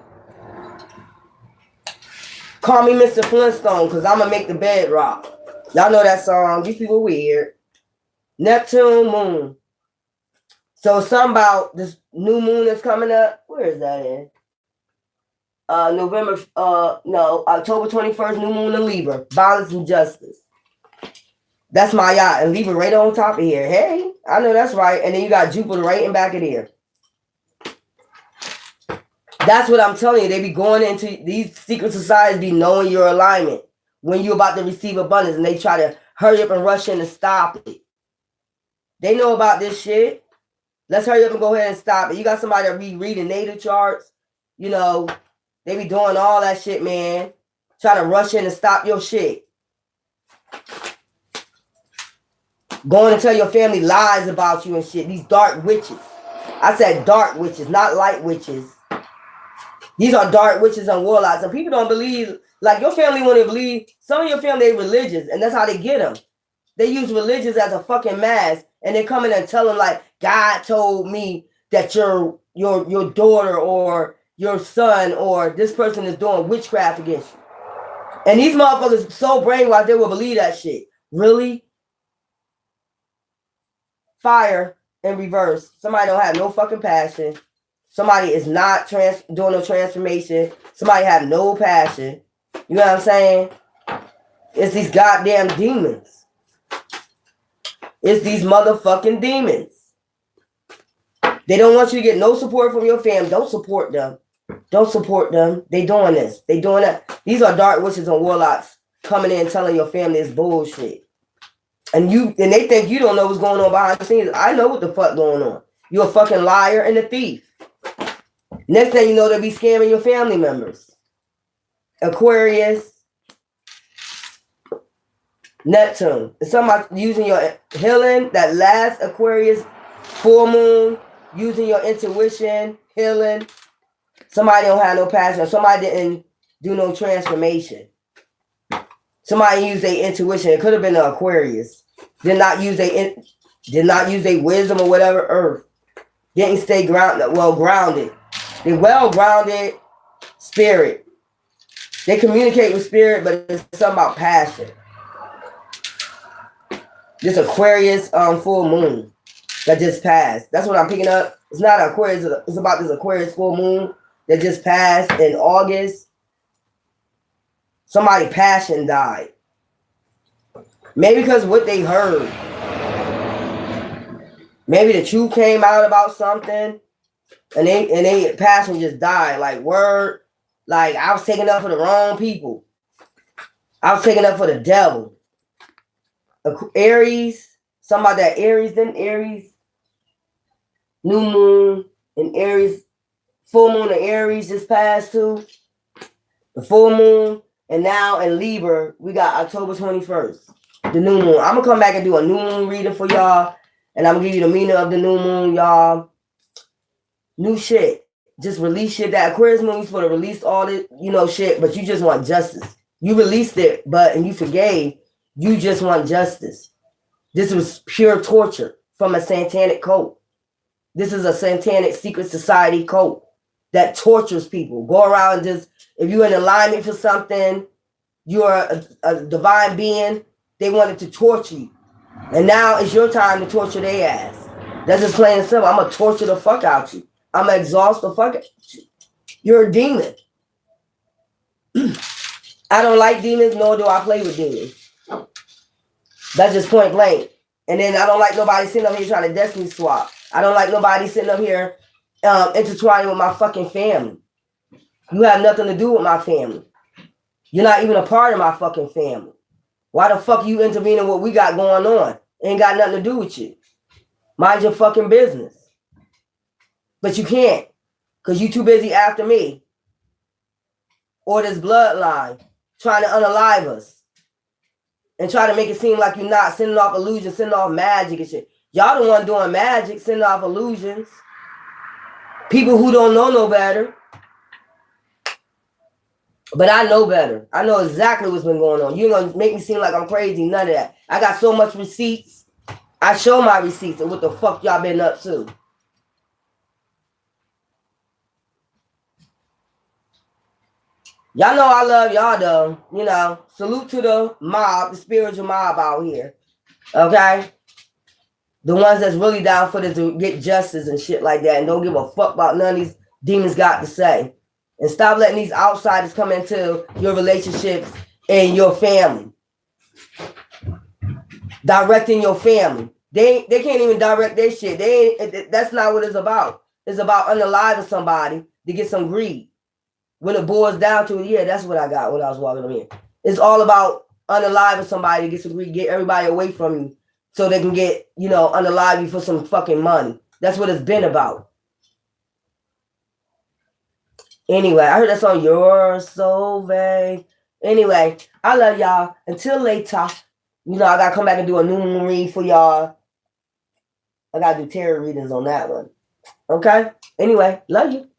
Call me Mr. Flintstone, because I'm gonna make the bed rock. Y'all know that song. These people weird. Neptune moon. So something about this new moon that's coming up. Where is that in? October 21st, new moon in Libra. Violence and justice. That's my yacht. And Libra right on top of here. Hey, I know that's right. And then you got Jupiter right in back of there. That's what I'm telling you. They be going into these secret societies, be knowing your alignment when you're about to receive abundance, and they try to hurry up and rush in and stop it. They know about this shit. Let's hurry up and go ahead and stop it. You got somebody that be reading natal charts. You know, they be doing all that shit, man. Trying to rush in and stop your shit. Going to tell your family lies about you and shit. These dark witches. I said dark witches, not light witches. These are dark witches and warlocks. And people don't believe, like your family want to believe, some of your family are religious, and that's how they get them. They use religions as a fucking mask, and they come in and tell them like, God told me that your daughter or your son or this person is doing witchcraft against you. And these motherfuckers so brainwashed they will believe that shit. Really? Fire in reverse. Somebody don't have no fucking passion. Somebody is not doing no transformation. Somebody have no passion. You know what I'm saying? It's these goddamn demons. It's these motherfucking demons. They don't want you to get no support from your family. Don't support them. Don't support them. They doing this. They doing that. These are dark witches and warlocks coming in telling your family it's bullshit. And they think you don't know what's going on behind the scenes. I know what the fuck going on. You're a fucking liar and a thief. Next thing you know, they'll be scamming your family members. Aquarius. Neptune. Somebody using your healing, that last Aquarius full moon, using your intuition, healing. Somebody don't have no passion. Somebody didn't do no transformation. Somebody used their intuition. It could have been an Aquarius. Did not use their wisdom or whatever. Earth. Didn't stay grounded. They well-grounded spirit. They communicate with spirit, but it's something about passion. This Aquarius full moon that just passed. That's what I'm picking up. It's not Aquarius. It's about this Aquarius full moon that just passed in August. Somebody's passion died. Maybe because of what they heard. Maybe the truth came out about something. And they passion just died. Like, word. Like, I was taking up for the wrong people. I was taking up for the devil. Aries. Something about that Aries. Then Aries. New moon. And Aries. Full moon of Aries just passed too. The full moon. And now in Libra, we got October 21st. The new moon. I'm going to come back and do a new moon reading for y'all. And I'm going to give you the meaning of the new moon, y'all. New shit. Just release shit. That Aquarius moon, you're supposed to release all this, shit, but you just want justice. You released it, and you forgave. You just want justice. This was pure torture from a satanic cult. This is a satanic secret society cult that tortures people. Go around and just, if you're in alignment for something, you're a divine being, they wanted to torture you. And now it's your time to torture their ass. That's just plain and simple. I'm going to torture the fuck out you. I'm going to exhaust the fuck out you. You're a demon. I don't like demons, nor do I play with demons. That's just point blank. And then I don't like nobody sitting up here trying to destiny swap. I don't like nobody sitting up here intertwining with my fucking family. You have nothing to do with my family. You're not even a part of my fucking family. Why the fuck you intervening what we got going on? Ain't got nothing to do with you. Mind your fucking business. But you can't. Because you too busy after me. Or this bloodline. Trying to unalive us. And try to make it seem like you're not, sending off illusions, sending off magic and shit. Y'all the one doing magic, sending off illusions. People who don't know no better. But I know better. I know exactly what's been going on. You're going to make me seem like I'm crazy. None of that. I got so much receipts. I show my receipts and what the fuck y'all been up to. Y'all know I love y'all though. You know, salute to the mob, the spiritual mob out here. Okay? The ones that's really down for this to get justice and shit like that and don't give a fuck about none of these demons got to say. And stop letting these outsiders come into your relationships and your family. Directing your family. They can't even direct their shit. That's not what it's about. It's about unaliving somebody to get some greed. When it boils down to it, yeah, that's what I got when I was walking in. It's all about unaliving somebody to get some greed, get everybody away from you so they can get, unalive you for some fucking money. That's what it's been about. Anyway, I heard that song, You're So Vain. Anyway, I love y'all. Until later. I got to come back and do a new moon read for y'all. I got to do tarot readings on that one. Okay? Anyway, love you.